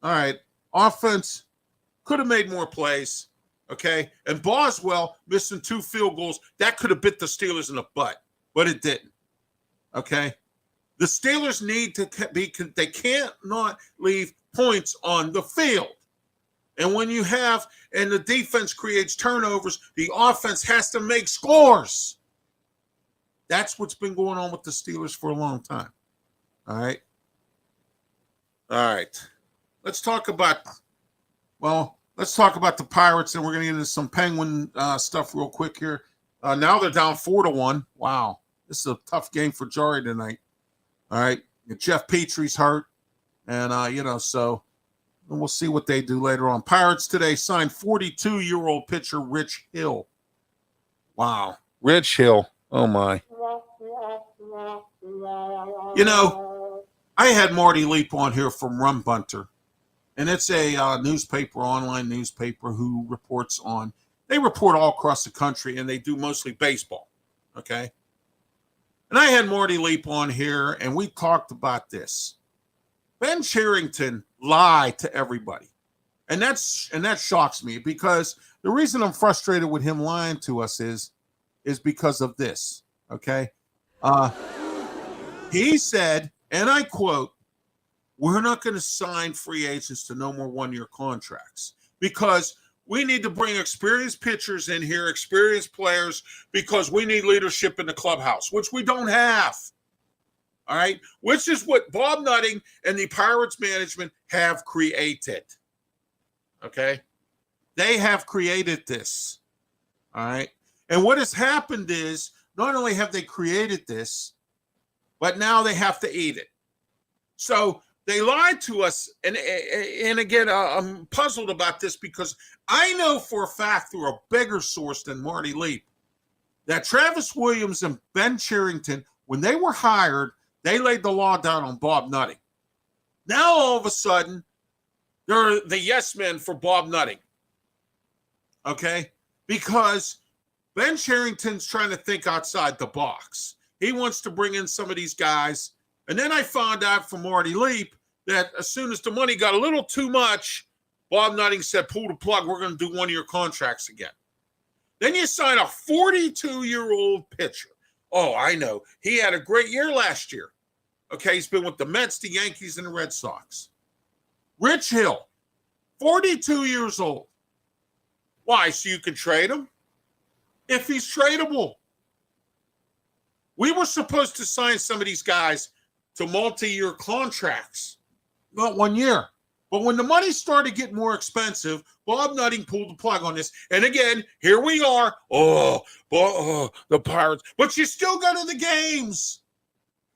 All right. Offense could have made more plays, okay? And Boswell missing 2 field goals, that could have bit the Steelers in the butt, but it didn't, okay? The Steelers need to they can't not leave points on the field. And when you have, and the defense creates turnovers, the offense has to make scores. That's what's been going on with the Steelers for a long time. All right. All right. Let's talk about the Pirates, and we're going to get into some Penguin stuff real quick here. Now they're down 4-1. Wow. This is a tough game for Jari tonight. All right. Jeff Petrie's hurt. And, so we'll see what they do later on. Pirates today signed 42-year-old pitcher Rich Hill. Wow. Rich Hill. Oh, my. I had Marty Leap on here from Rum Bunter, and it's a online newspaper who reports on, they report all across the country, and they do mostly baseball, okay? And I had Marty Leap on here, and we talked about this. Ben Cherington lied to everybody, and that shocks me, because the reason I'm frustrated with him lying to us is because of this, okay? He said, and I quote, "We're not going to sign free agents to no more one-year contracts because we need to bring experienced pitchers in here, experienced players, because we need leadership in the clubhouse," which we don't have. All right, which is what Bob Nutting and the Pirates management have created. Okay, they have created this. All right, and what has happened is not only have they created this, but now they have to eat it. So they lied to us, and again, I'm puzzled about this because I know for a fact through a bigger source than Marty Leap that Travis Williams and Ben Cherington, when they were hired, they laid the law down on Bob Nutting. Now, all of a sudden, they're the yes men for Bob Nutting. Okay? Because Ben Cherington's trying to think outside the box. He wants to bring in some of these guys. And then I found out from Marty Leap that as soon as the money got a little too much, Bob Nutting said, pull the plug, we're going to do one-year contracts again. Then you sign a 42-year-old pitcher. Oh, I know. He had a great year last year. Okay, he's been with the Mets, the Yankees, and the Red Sox. Rich Hill, 42 years old. Why? So you can trade him? If he's tradable. We were supposed to sign some of these guys to multi-year contracts, not 1 year. But when the money started getting more expensive, Bob Nutting pulled the plug on this. And again, here we are. The Pirates. But you still go to the games.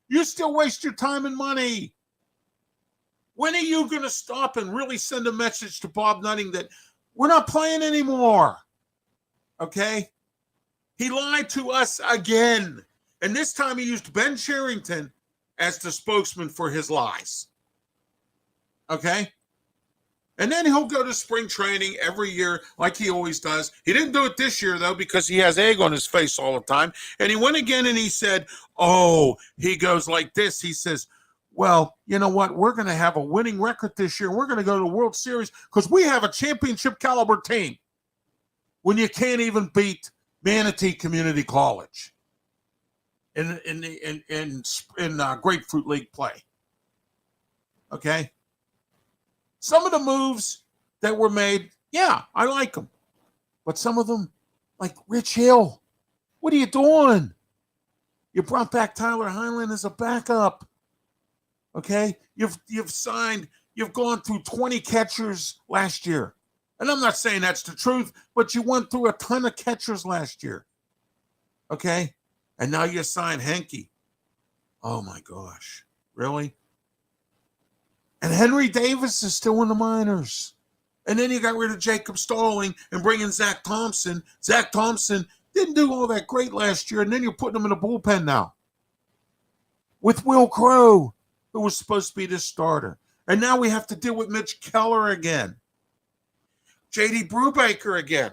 You still waste your time and money. When are you going to stop and really send a message to Bob Nutting that we're not playing anymore? Okay? He lied to us again. And this time he used Ben Cherington as the spokesman for his lies. Okay? And then he'll go to spring training every year like he always does. He didn't do it this year, though, because he has egg on his face all the time. And he went again and he said, he goes like this. He says, well, you know what? We're going to have a winning record this year. We're going to go to the World Series because we have a championship caliber team when you can't even beat Manatee Community College in Grapefruit League play. Okay? Some of the moves that were made, yeah, I like them. But some of them, like Rich Hill, what are you doing? You brought back Tyler Highland as a backup. Okay? You've gone through 20 catchers last year. And I'm not saying that's the truth, but you went through a ton of catchers last year. Okay? And now you signed Henke. Oh my gosh. Really? And Henry Davis is still in the minors. And then you got rid of Jacob Stalling and bring in Zach Thompson. Zach Thompson didn't do all that great last year, and then you're putting him in the bullpen now. With Will Crowe, who was supposed to be the starter. And now we have to deal with Mitch Keller again. J.D. Brubaker again.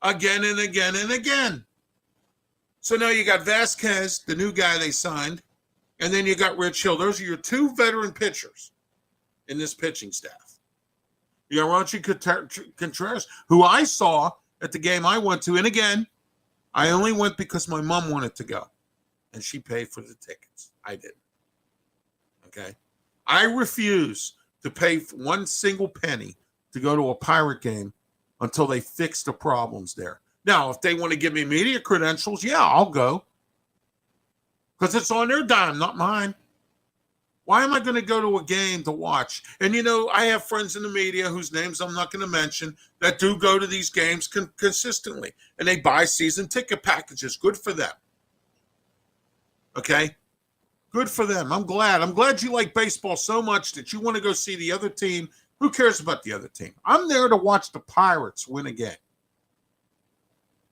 Again and again and again. So now you got Vasquez, the new guy they signed, and then you got Rich Hill. Those are your two veteran pitchers in this pitching staff. You got Ranchi Contreras, who I saw at the game I went to. And again, I only went because my mom wanted to go. And she paid for the tickets. I didn't. Okay? I refuse to pay one single penny to go to a Pirate game until they fix the problems there. Now, if they want to give me media credentials, yeah, I'll go. Because it's on their dime, not mine. Why am I going to go to a game to watch? And, I have friends in the media whose names I'm not going to mention that do go to these games consistently. And they buy season ticket packages. Good for them. Okay? Good for them. I'm glad. I'm glad you like baseball so much that you want to go see the other team. Who cares about the other team? I'm there to watch the Pirates win again.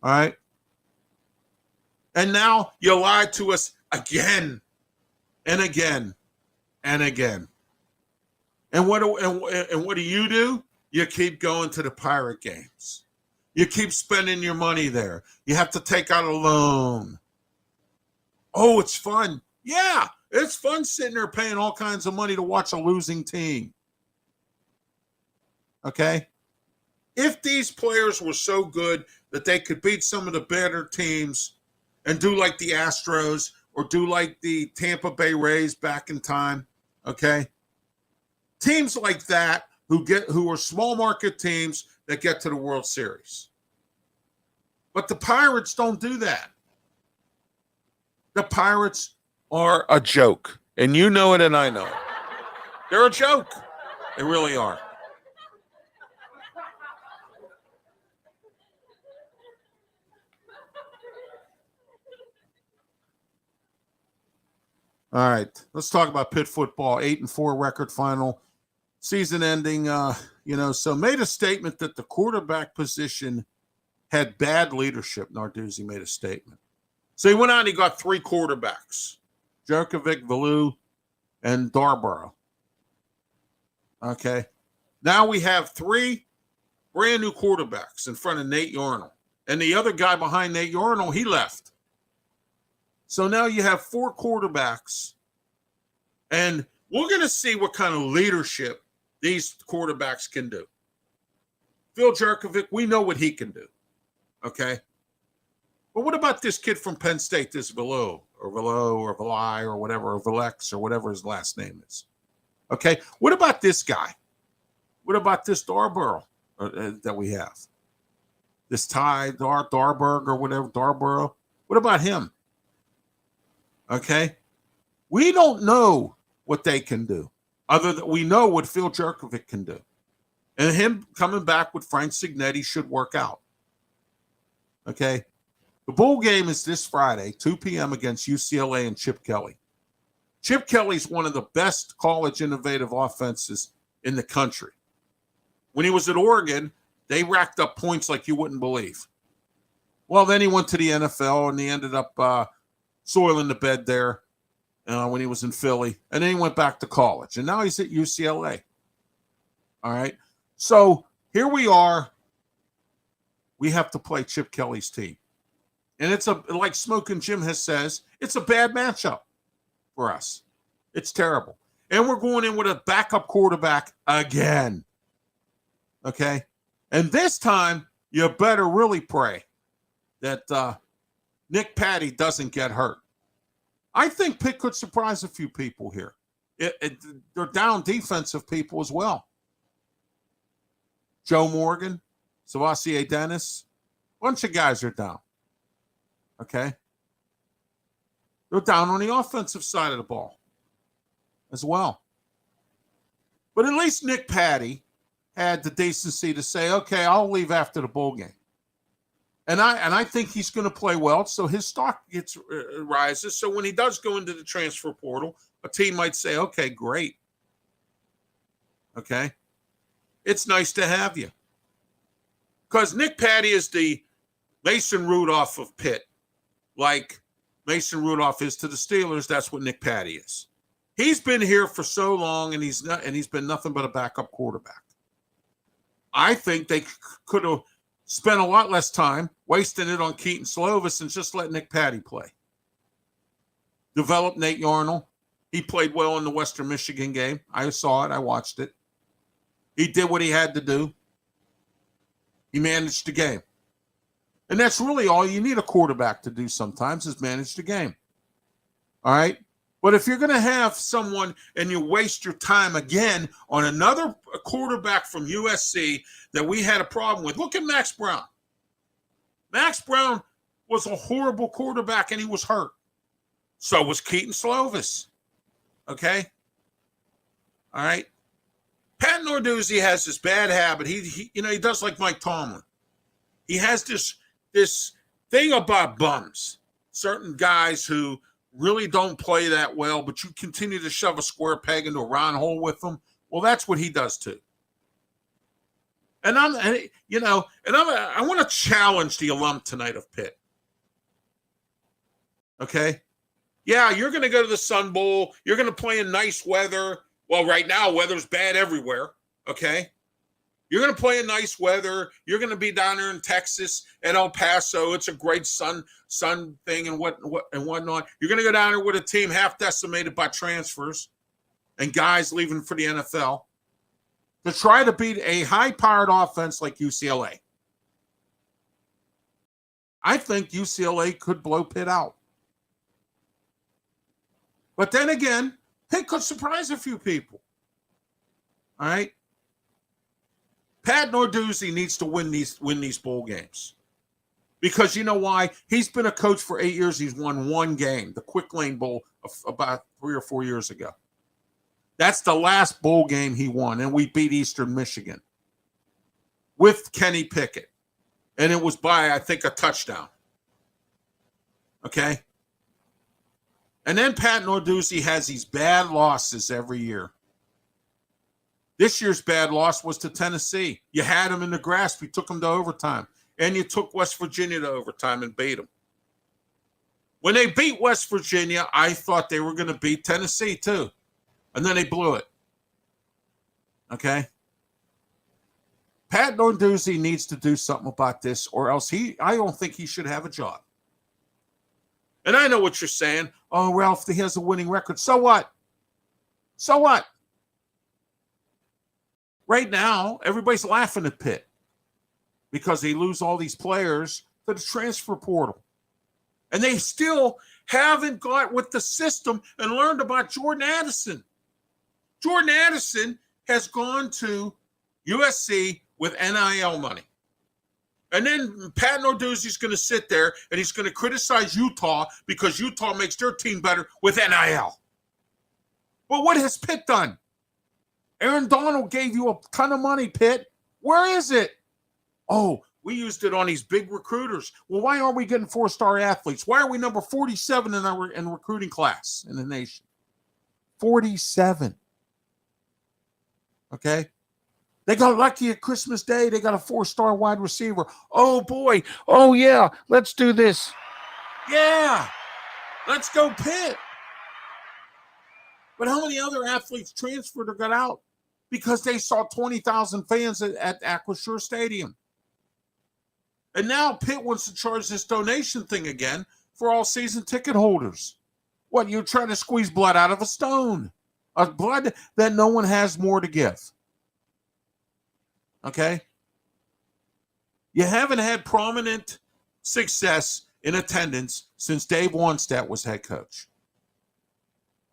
All right? And now you lied to us again and again and again. And what do you do? You keep going to the Pirate games. You keep spending your money there. You have to take out a loan. Oh, it's fun. Yeah, it's fun sitting there paying all kinds of money to watch a losing team. Okay? If these players were so good that they could beat some of the better teams and do like the Astros or do like the Tampa Bay Rays back in time, okay? Teams like that who are small market teams that get to the World Series. But the Pirates don't do that. The Pirates are a joke. And you know it and I know it. They're a joke. They really are. All right, let's talk about Pitt football. 8-4 record final, season ending. So made a statement that the quarterback position had bad leadership. Narduzzi made a statement. So he went out and he got 3 quarterbacks: Jerkovic, Valou, and Darborough. Okay, now we have 3 brand new quarterbacks in front of Nate Yarnell, and the other guy behind Nate Yarnell, he left. So now you have 4 quarterbacks, and we're going to see what kind of leadership these quarterbacks can do. Phil Jerkovic, we know what he can do, okay? But what about this kid from Penn State, this Valou or Valai or whatever, or Valex or whatever his last name is, okay? What about this guy? What about this Darborough that we have? This Ty Darberg or whatever, Darborough? What about him? Okay, we don't know what they can do, other than we know what Phil Jerkovic can do, and him coming back with Frank Signetti should work out. Okay, the bowl game is this Friday, 2 p.m. against UCLA and Chip Kelly. Chip Kelly's one of the best college innovative offenses in the country. When he was at Oregon, they racked up points like you wouldn't believe. Well, then he went to the NFL and he ended up soiling the bed there when he was in Philly. And then he went back to college. And now he's at UCLA. All right. So here we are. We have to play Chip Kelly's team. And it's like Smokin Jim says, it's a bad matchup for us. It's terrible. And we're going in with a backup quarterback again. Okay. And this time, you better really pray that Nick Patty doesn't get hurt. I think Pitt could surprise a few people here. They're down defensive people as well. Joe Morgan, Savasier Dennis, bunch of guys are down. Okay? They're down on the offensive side of the ball as well. But at least Nick Patty had the decency to say, okay, I'll leave after the bowl game. And I think he's going to play well, so his stock rises. So when he does go into the transfer portal, a team might say, okay, great. Okay? It's nice to have you. Because Nick Patty is the Mason Rudolph of Pitt. Like Mason Rudolph is to the Steelers, that's what Nick Patty is. He's been here for so long, and he's been nothing but a backup quarterback. I think they could have spent a lot less time wasting it on Keaton Slovis and just let Nick Patty play. Develop Nate Yarnell. He played well in the Western Michigan game. I saw it. I watched it. He did what he had to do. He managed the game. And that's really all you need a quarterback to do sometimes is manage the game. All right? But if you're going to have someone and you waste your time again on another quarterback from USC that we had a problem with, look at Max Brown. Max Brown was a horrible quarterback and he was hurt. So was Keaton Slovis. Okay? All right? Pat Narduzzi has this bad habit. He does like Mike Tomlin. He has this thing about bums. Certain guys who really don't play that well, but you continue to shove a square peg into a round hole with them, well, that's what he does too. And I want to challenge the alum tonight of Pitt. Okay? Yeah, you're going to go to the Sun Bowl. You're going to play in nice weather. Well, right now, weather's bad everywhere. Okay? You're going to play in nice weather. You're going to be down there in Texas and El Paso. It's a great sun thing and whatnot. You're going to go down there with a team half decimated by transfers and guys leaving for the NFL to try to beat a high-powered offense like UCLA. I think UCLA could blow Pitt out. But then again, Pitt could surprise a few people. All right? Pat Narduzzi needs to win these bowl games. Because you know why? He's been a coach for 8 years. He's won one game, the Quick Lane Bowl, about 3 or 4 years ago. That's the last bowl game he won, and we beat Eastern Michigan with Kenny Pickett. And it was by, I think, a touchdown. Okay? And then Pat Narduzzi has these bad losses every year. This year's bad loss was to Tennessee. You had them in the grasp. You took them to overtime. And you took West Virginia to overtime and beat them. When they beat West Virginia, I thought they were going to beat Tennessee too. And then they blew it. Okay? Pat Narduzzi needs to do something about this, or else I don't think he should have a job. And I know what you're saying. Oh, Ralph, he has a winning record. So what? So what? Right now, everybody's laughing at Pitt because they lose all these players to the transfer portal. And they still haven't got with the system and learned about Jordan Addison. Jordan Addison has gone to USC with NIL money. And then Pat Narduzzi's going to sit there and he's going to criticize Utah because Utah makes their team better with NIL. Well, what has Pitt done? Aaron Donald gave you a ton of money, Pitt. Where is it? Oh, we used it on these big recruiters. Well, why aren't we getting 4-star athletes? Why are we number 47 in our recruiting class in the nation? 47. Okay? They got lucky at Christmas Day. They got a 4-star wide receiver. Oh, boy. Oh, yeah. Let's do this. Yeah. Let's go Pitt. But how many other athletes transferred or got out? Because they saw 20,000 fans at Acrisure Stadium. And now Pitt wants to charge this donation thing again for all season ticket holders. What, you're trying to squeeze blood out of a stone. A blood that no one has more to give. Okay? You haven't had prominent success in attendance since Dave Wannstedt was head coach.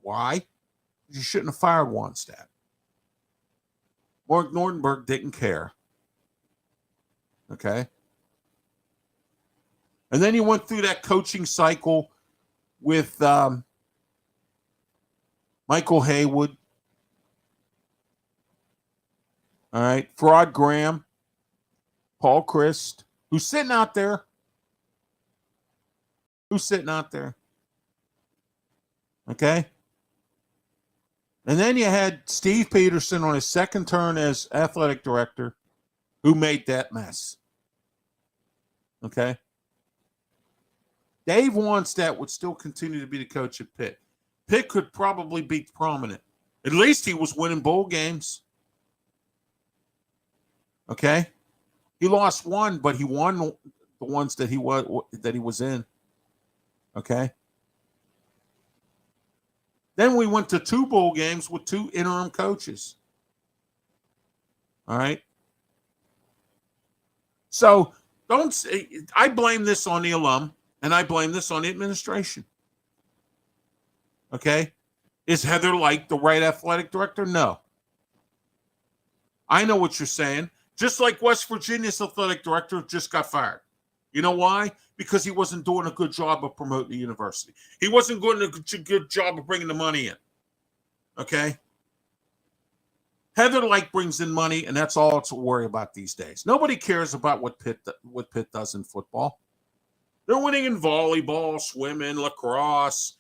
Why? You shouldn't have fired Wannstedt. Mark Nordenberg didn't care. Okay? And then you went through that coaching cycle with Michael Haywood. All right? Fraud Graham. Paul Christ. Who's sitting out there? Who's sitting out there? Okay? And then you had Steve Peterson on his second turn as athletic director who made that mess. Okay? Dave Wannstedt would still continue to be the coach at Pitt. Pitt could probably be prominent. At least he was winning bowl games. Okay? He lost one, but he won the ones that he was in. Okay? Then we went to 2 bowl games with 2 interim coaches. All right? So don't say, I blame this on the alum, and I blame this on the administration. Okay? Is Heather Lyke the right athletic director? No. I know what you're saying. Just like West Virginia's athletic director just got fired. You know why? Because he wasn't doing a good job of promoting the university. He wasn't doing a good job of bringing the money in. Okay? Heather Lyke brings in money, and that's all to worry about these days. Nobody cares about what Pitt does in football. They're winning in volleyball, swimming, lacrosse,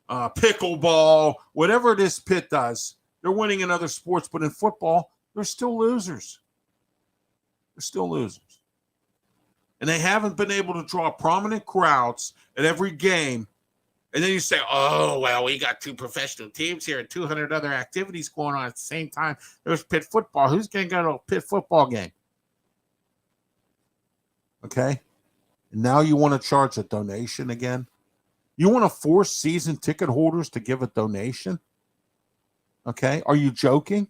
pickleball, whatever it is Pitt does. They're winning in other sports, but in football, they're still losers. They're still losers. And they haven't been able to draw prominent crowds at every game. And then you say, oh, well, we got 2 professional teams here and 200 other activities going on at the same time. There's Pitt football. Who's going to go to a Pitt football game? Okay? And now you want to charge a donation again? You want to force season ticket holders to give a donation? Okay? Are you joking?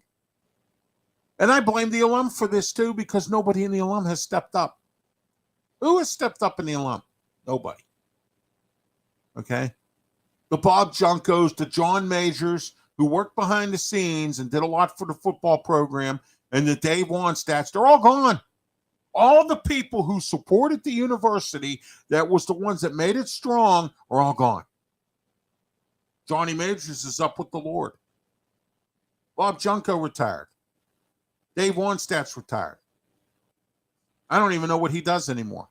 And I blame the alum for this too, because nobody in the alum has stepped up. Who has stepped up in the alum? Nobody. Okay? The Bob Junkos, the John Majors, who worked behind the scenes and did a lot for the football program, and the Dave Wannstedts, they're all gone. All the people who supported the university, that was the ones that made it strong, are all gone. Johnny Majors is up with the Lord. Bob Junko retired. Dave Wannstedt's retired. I don't even know what he does anymore.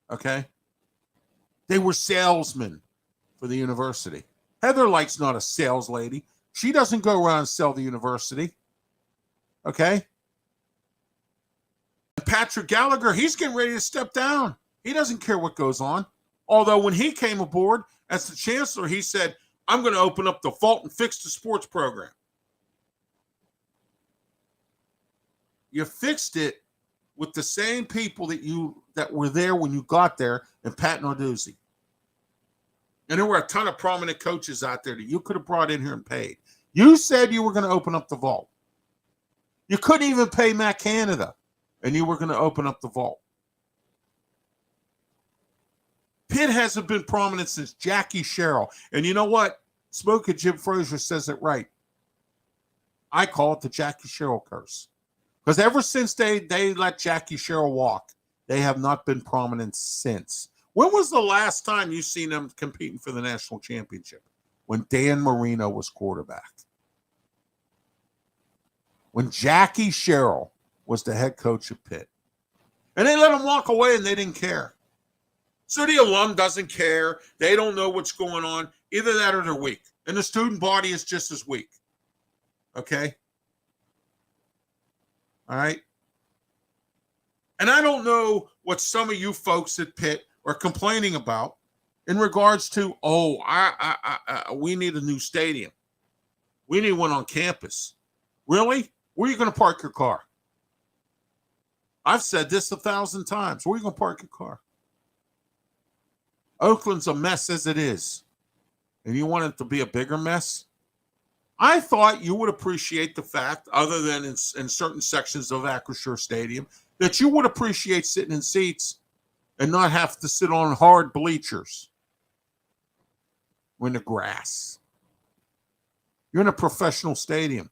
Okay? They were salesmen for the university. Heather Light's not a sales lady. She doesn't go around and sell the university. Okay? And Patrick Gallagher, he's getting ready to step down. He doesn't care what goes on. Although when he came aboard as the chancellor, he said, I'm going to open up the vault and fix the sports program. You fixed it with the same people that were there when you got there, and Pat Narduzzi. And there were a ton of prominent coaches out there that you could have brought in here and paid. You said you were going to open up the vault. You couldn't even pay Matt Canada, and you were going to open up the vault. Pitt hasn't been prominent since Jackie Sherrill. And you know what? Smokin Jim Frazier says it right. I call it the Jackie Sherrill curse. Because ever since they let Jackie Sherrill walk, they have not been prominent since. When was the last time you seen them competing for the national championship? When Dan Marino was quarterback. When Jackie Sherrill was the head coach of Pitt. And they let him walk away and they didn't care. So the alum doesn't care. They don't know what's going on. Either that or they're weak. And the student body is just as weak. Okay? All right? And I don't know what some of you folks at Pitt are complaining about in regards to, we need a new stadium. We need one on campus. Really? Where are you going to park your car? I've said this 1,000 times. Where are you going to park your car? Oakland's a mess as it is. And you want it to be a bigger mess? I thought you would appreciate the fact, other than in certain sections of Acrisure Stadium, that you would appreciate sitting in seats and not have to sit on hard bleachers or in the grass. You're in a professional stadium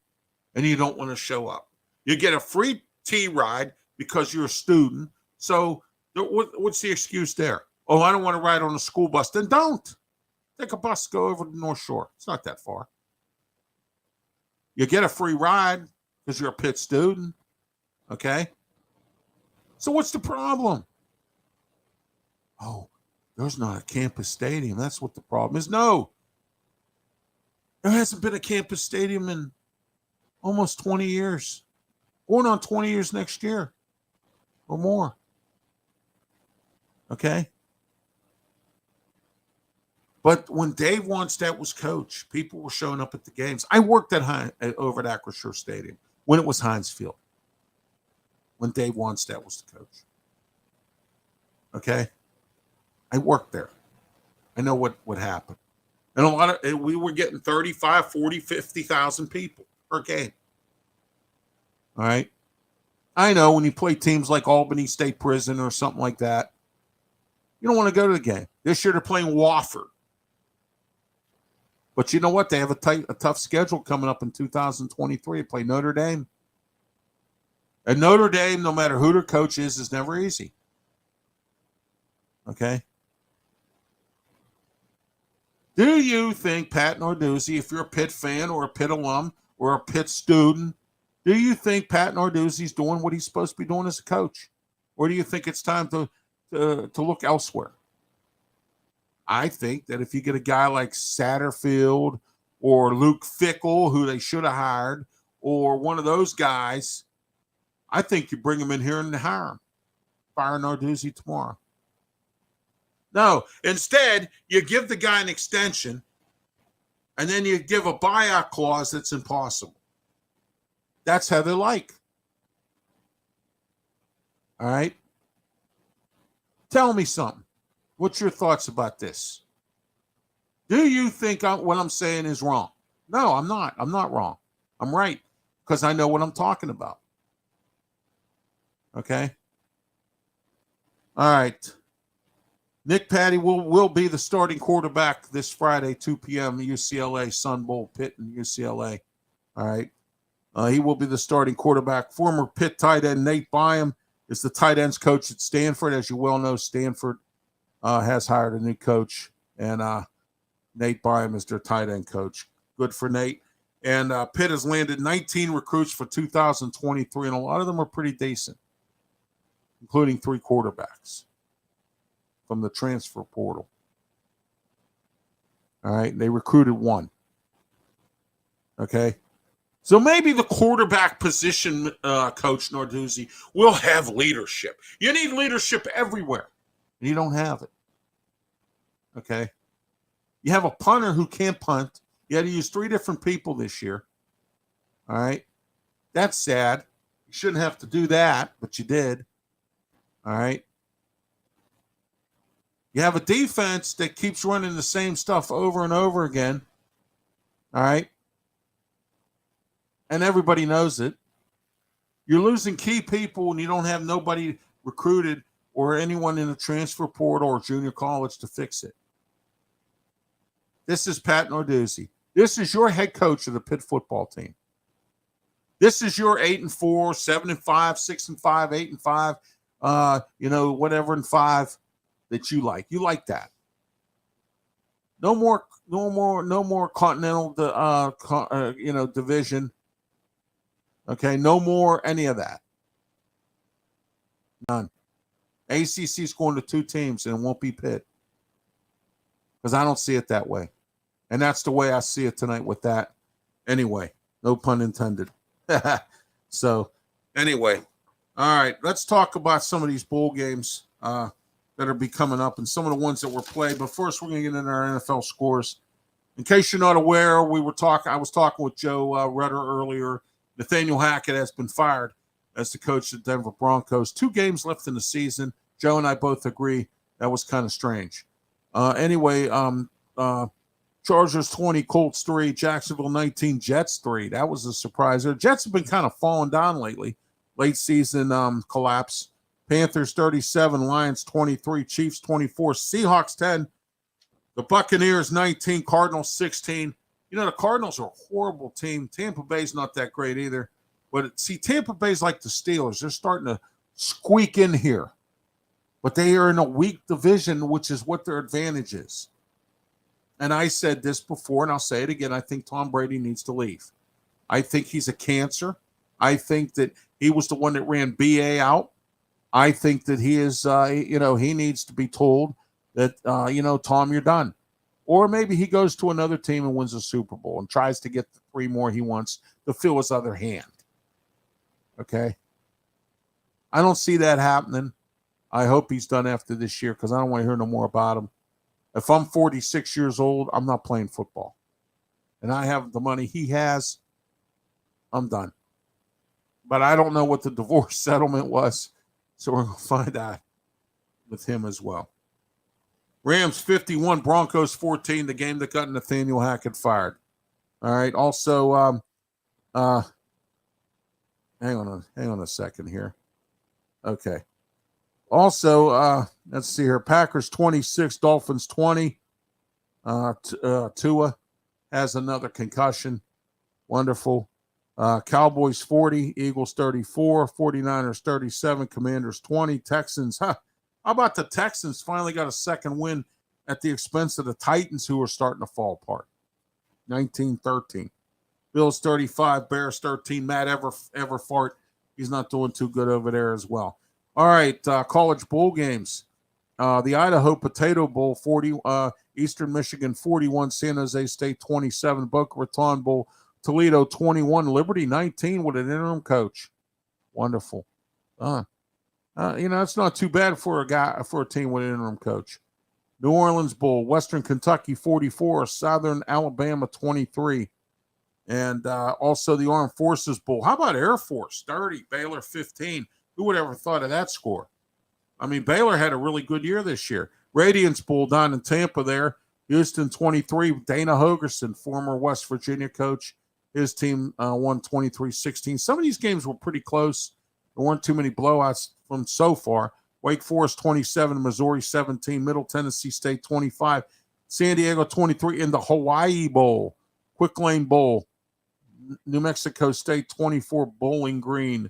and you don't want to show up. You get a free T ride because you're a student. So what's the excuse there? Oh, I don't want to ride on a school bus. Then don't. Take a bus, go over to the North Shore. It's not that far. You get a free ride because you're a Pitt student. Okay? So what's the problem? Oh, there's not a campus stadium. That's what the problem is. No. There hasn't been a campus stadium in almost 20 years. Going on 20 years next year or more. Okay? But when Dave Wannstedt was coach, people were showing up at the games. I worked over at Acrisure Stadium when it was Heinz Field, when Dave Wannstedt was the coach. Okay? I worked there. I know what happened. And we were getting 35, 40, 50,000 people per game. All right? I know when you play teams like Albany State Prison or something like that, you don't want to go to the game. This year they're playing Wofford. But you know what? They have a tough schedule coming up in 2023. They play Notre Dame. And Notre Dame, no matter who their coach is never easy. Okay? Do you think Pat Narduzzi, if you're a Pitt fan or a Pitt alum or a Pitt student, do you think Pat Narduzzi's doing what he's supposed to be doing as a coach? Or do you think it's time to look elsewhere? I think that if you get a guy like Satterfield or Luke Fickell, who they should have hired, or one of those guys, I think you bring him in here and hire him. Fire Narduzzi tomorrow. No, instead, you give the guy an extension, and then you give a buyout clause that's impossible. That's how they like. All right? Tell me something. What's your thoughts about this? Do you think what I'm saying is wrong? No, I'm not. I'm not wrong. I'm right because I know what I'm talking about. Okay? All right. Nick Patty will be the starting quarterback this Friday, 2 p.m. UCLA, Sun Bowl, Pitt and UCLA. All right. He will be the starting quarterback. Former Pitt tight end Nate Byam is the tight ends coach at Stanford. As you well know, Stanford has hired a new coach, and Nate Byam is their tight end coach. Good for Nate. And Pitt has landed 19 recruits for 2023, and a lot of them are pretty decent, including 3 quarterbacks from the transfer portal. All right. They recruited 1. Okay. So maybe the quarterback position, Coach Narduzzi, will have leadership. You need leadership everywhere. And you don't have it. Okay. You have a punter who can't punt. You had to use 3 different people this year. All right. That's sad. You shouldn't have to do that, but you did. All right. You have a defense that keeps running the same stuff over and over again. All right. And everybody knows it. You're losing key people when you don't have nobody recruited or anyone in the transfer portal or junior college to fix it. This is Pat Narduzzi. This is your head coach of the Pitt football team. This is your 8-4, 7-5, 6-5, 8-5, whatever and 5 that you like. You like that. No more continental, division. Okay, no more any of that. None. ACC's going to 2 teams, and it won't be Pitt. Because I don't see it that way. And that's the way I see it tonight with that. Anyway, no pun intended. So, anyway. All right, let's talk about some of these bowl games that are be coming up and some of the ones that were played. But first, we're going to get into our NFL scores. In case you're not aware, I was talking with Joe Rutter earlier. Nathaniel Hackett has been fired as the coach of the Denver Broncos. 2 games left in the season. Joe and I both agree that was kind of strange. Anyway, Chargers 20, Colts 3, Jacksonville 19, Jets 3. That was a surprise. The Jets have been kind of falling down lately. Late season collapse. Panthers 37, Lions 23, Chiefs 24, Seahawks 10, the Buccaneers 19, Cardinals 16. The Cardinals are a horrible team. Tampa Bay's not that great either. But see, Tampa Bay's like the Steelers. They're starting to squeak in here. But they are in a weak division, which is what their advantage is. And I said this before, and I'll say it again. I think Tom Brady needs to leave. I think he's a cancer. I think that he was the one that ran BA out. I think that he is, he needs to be told that, Tom, you're done. Or maybe he goes to another team and wins a Super Bowl and tries to get the 3 more he wants to fill his other hand. Okay? I don't see that happening. I hope he's done after this year because I don't want to hear no more about him. If I'm 46 years old, I'm not playing football. And I have the money he has, I'm done. But I don't know what the divorce settlement was. So we're going to find out with him as well. Rams 51, Broncos 14, the game that got Nathaniel Hackett fired. All right. Also, hang on a second here. Okay. Also, let's see here. Packers 26, Dolphins 20. Tua has another concussion. Wonderful. Cowboys 40, Eagles 34, 49ers 37, Commanders 20, Texans. How about the Texans finally got a second win at the expense of the Titans, who are starting to fall apart? 19-13. Bills 35, Bears 13. Matt Everfart, he's not doing too good over there as well. All right, college bowl games. The Idaho Potato Bowl, 40, Eastern Michigan 41, San Jose State 27, Boca Raton Bowl, Toledo 21, Liberty 19 with an interim coach. Wonderful. It's not too bad for a team with an interim coach. New Orleans Bowl, Western Kentucky 44, Southern Alabama 23, and also the Armed Forces Bowl. How about Air Force 30, Baylor 15? Who would ever thought of that score? I mean, Baylor had a really good year this year. Radiance Bowl down in Tampa there, Houston 23, Dana Hogerson, former West Virginia coach. His team won 23-16. Some of these games were pretty close. There weren't too many blowouts from so far. Wake Forest 27, Missouri 17, Middle Tennessee State 25, San Diego 23 in the Hawaii Bowl, Quick Lane Bowl, New Mexico State 24, Bowling Green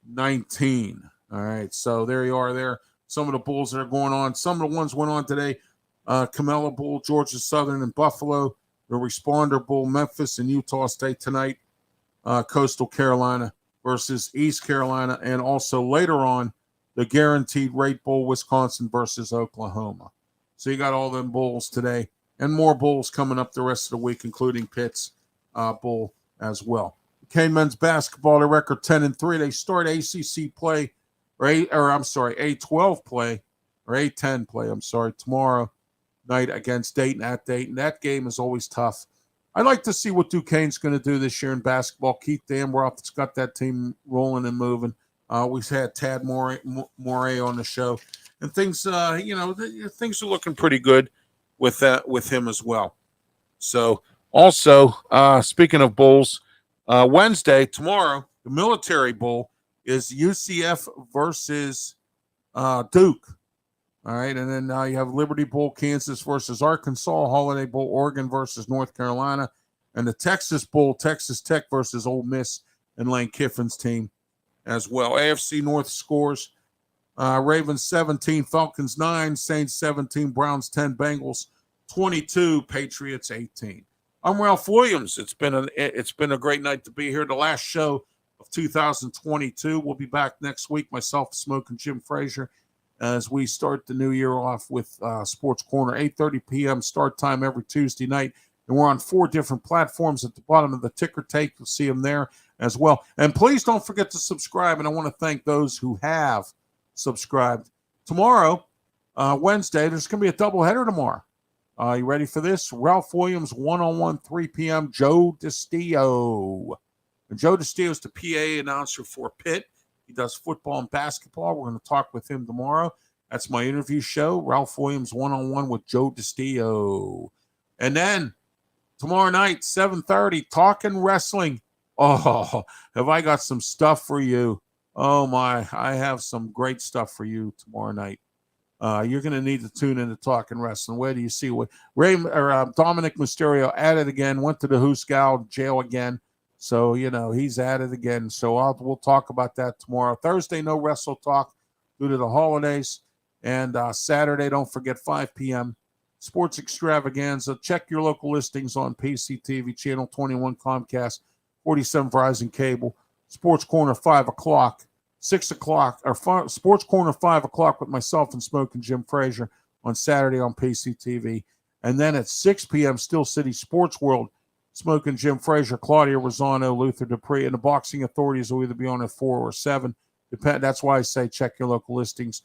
19. All right, so there you are there. Some of the bowls that are going on. Some of the ones went on today. Camella Bowl, Georgia Southern and Buffalo. The Responder Bowl, Memphis and Utah State tonight. Coastal Carolina versus East Carolina. And also later on, the Guaranteed Rate Bowl, Wisconsin versus Oklahoma. So you got all them bowls today. And more bowls coming up the rest of the week, including Pitt's Bowl as well. Cane men's basketball, their record 10-3. They start ACC play, A12 play, or A10 play, tomorrow night against Dayton at Dayton. That game is always tough. I'd like to see what Duquesne's going to do this year in basketball. Keith Damroth's got that team rolling and moving. We've had Tad Moray on the show, and things, things are looking pretty good with him as well. So, also, speaking of bowls, Wednesday, tomorrow, the Military Bowl is UCF versus Duke. All right, and then you have Liberty Bowl, Kansas versus Arkansas, Holiday Bowl, Oregon versus North Carolina, and the Texas Bowl, Texas Tech versus Ole Miss and Lane Kiffin's team as well. AFC North scores, Ravens 17, Falcons 9, Saints 17, Browns 10, Bengals 22, Patriots 18. I'm Ralph Williams. It's been a great night to be here. The last show of 2022. We'll be back next week. Myself, Smokin, Jim Frazier, as we start the new year off with Sports Corner, 8:30 p.m. start time every Tuesday night. And we're on 4 different platforms at the bottom of the ticker tape. You'll see them there as well. And please don't forget to subscribe. And I want to thank those who have subscribed. Tomorrow, Wednesday, there's going to be a doubleheader tomorrow. You ready for this? Ralph Williams, 1-on-1, 3 p.m., Joe DiStio. And Joe DiStio is the PA announcer for Pitt. He does football and basketball. We're going to talk with him tomorrow. That's my interview show, Ralph Williams, 1-on-1 with Joe DiStio. And then tomorrow night, 7:30, Talking Wrestling. Oh, have I got some stuff for you. Oh, my. I have some great stuff for you tomorrow night. You're going to need to tune in to Talking Wrestling. Where do you see what Dominic Mysterio at it again? Went to the Hooskow jail again, so he's at it again. So we'll talk about that tomorrow. Thursday, no Wrestle Talk due to the holidays, and Saturday, don't forget 5 p.m. Sports Extravaganza. Check your local listings on PCTV, Channel 21, Comcast, 47 Verizon Cable. Sports Corner 5 o'clock. 6 o'clock, or Sports Corner 5 o'clock with myself and Smokin' Jim Frazier on Saturday on PCTV. And then at 6 p.m., Steel City Sports World, Smokin' Jim Frazier, Claudia Rosano, Luther Dupree, and the Boxing Authorities will either be on at 4 or 7. That's why I say check your local listings.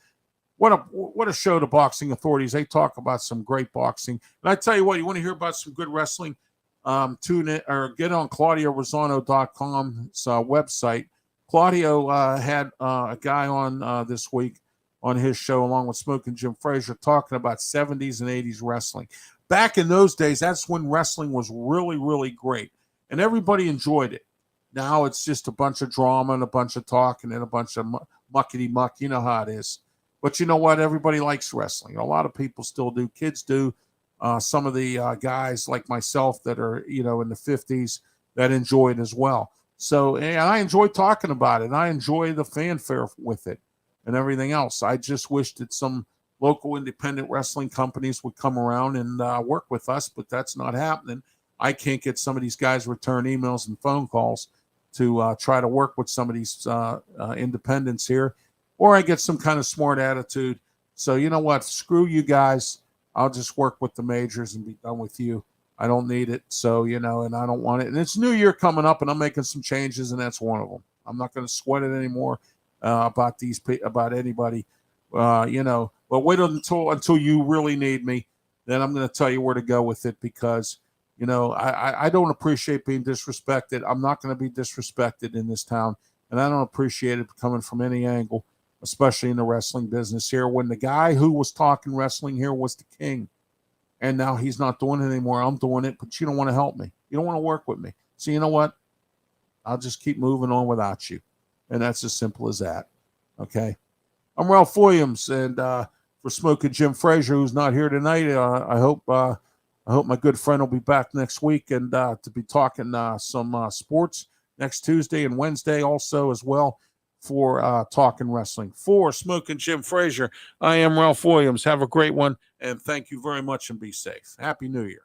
What a show, the Boxing Authorities. They talk about some great boxing. And I tell you what, you want to hear about some good wrestling? Tune in or get on ClaudiaRosano.com's website. Claudio had a guy on this week on his show along with Smokin' Jim Frazier talking about 70s and 80s wrestling. Back in those days, that's when wrestling was really, really great. And everybody enjoyed it. Now it's just a bunch of drama and a bunch of talking and a bunch of muckety-muck. You know how it is. But you know what? Everybody likes wrestling. A lot of people still do. Kids do. Some of the guys like myself that are, in the 50s that enjoy it as well. So, and I enjoy talking about it. And I enjoy the fanfare with it and everything else. I just wish that some local independent wrestling companies would come around and work with us, but that's not happening. I can't get some of these guys return emails and phone calls to try to work with some of these independents here, or I get some kind of smart attitude So you know what? Screw you guys. I'll just work with the majors and be done with you. I don't need it. So, and I don't want it. And it's New Year coming up, and I'm making some changes, and that's one of them. I'm not going to sweat it anymore about anybody, But wait until you really need me. Then I'm going to tell you where to go with it because, I don't appreciate being disrespected. I'm not going to be disrespected in this town, and I don't appreciate it coming from any angle, especially in the wrestling business here, when the guy who was talking wrestling here was the king. And now he's not doing it anymore. I'm doing it, but you don't want to help me. You don't want to work with me. So you know what? I'll just keep moving on without you. And that's as simple as that. Okay? I'm Ralph Williams, and for Smokin' Jim Frazier, who's not here tonight, I hope my good friend will be back next week and to be talking some sports next Tuesday and Wednesday also as well for Talking Wrestling. For Smokin' Jim Frazier, I am Ralph Williams. Have a great one, and thank you very much, and be safe. Happy New Year.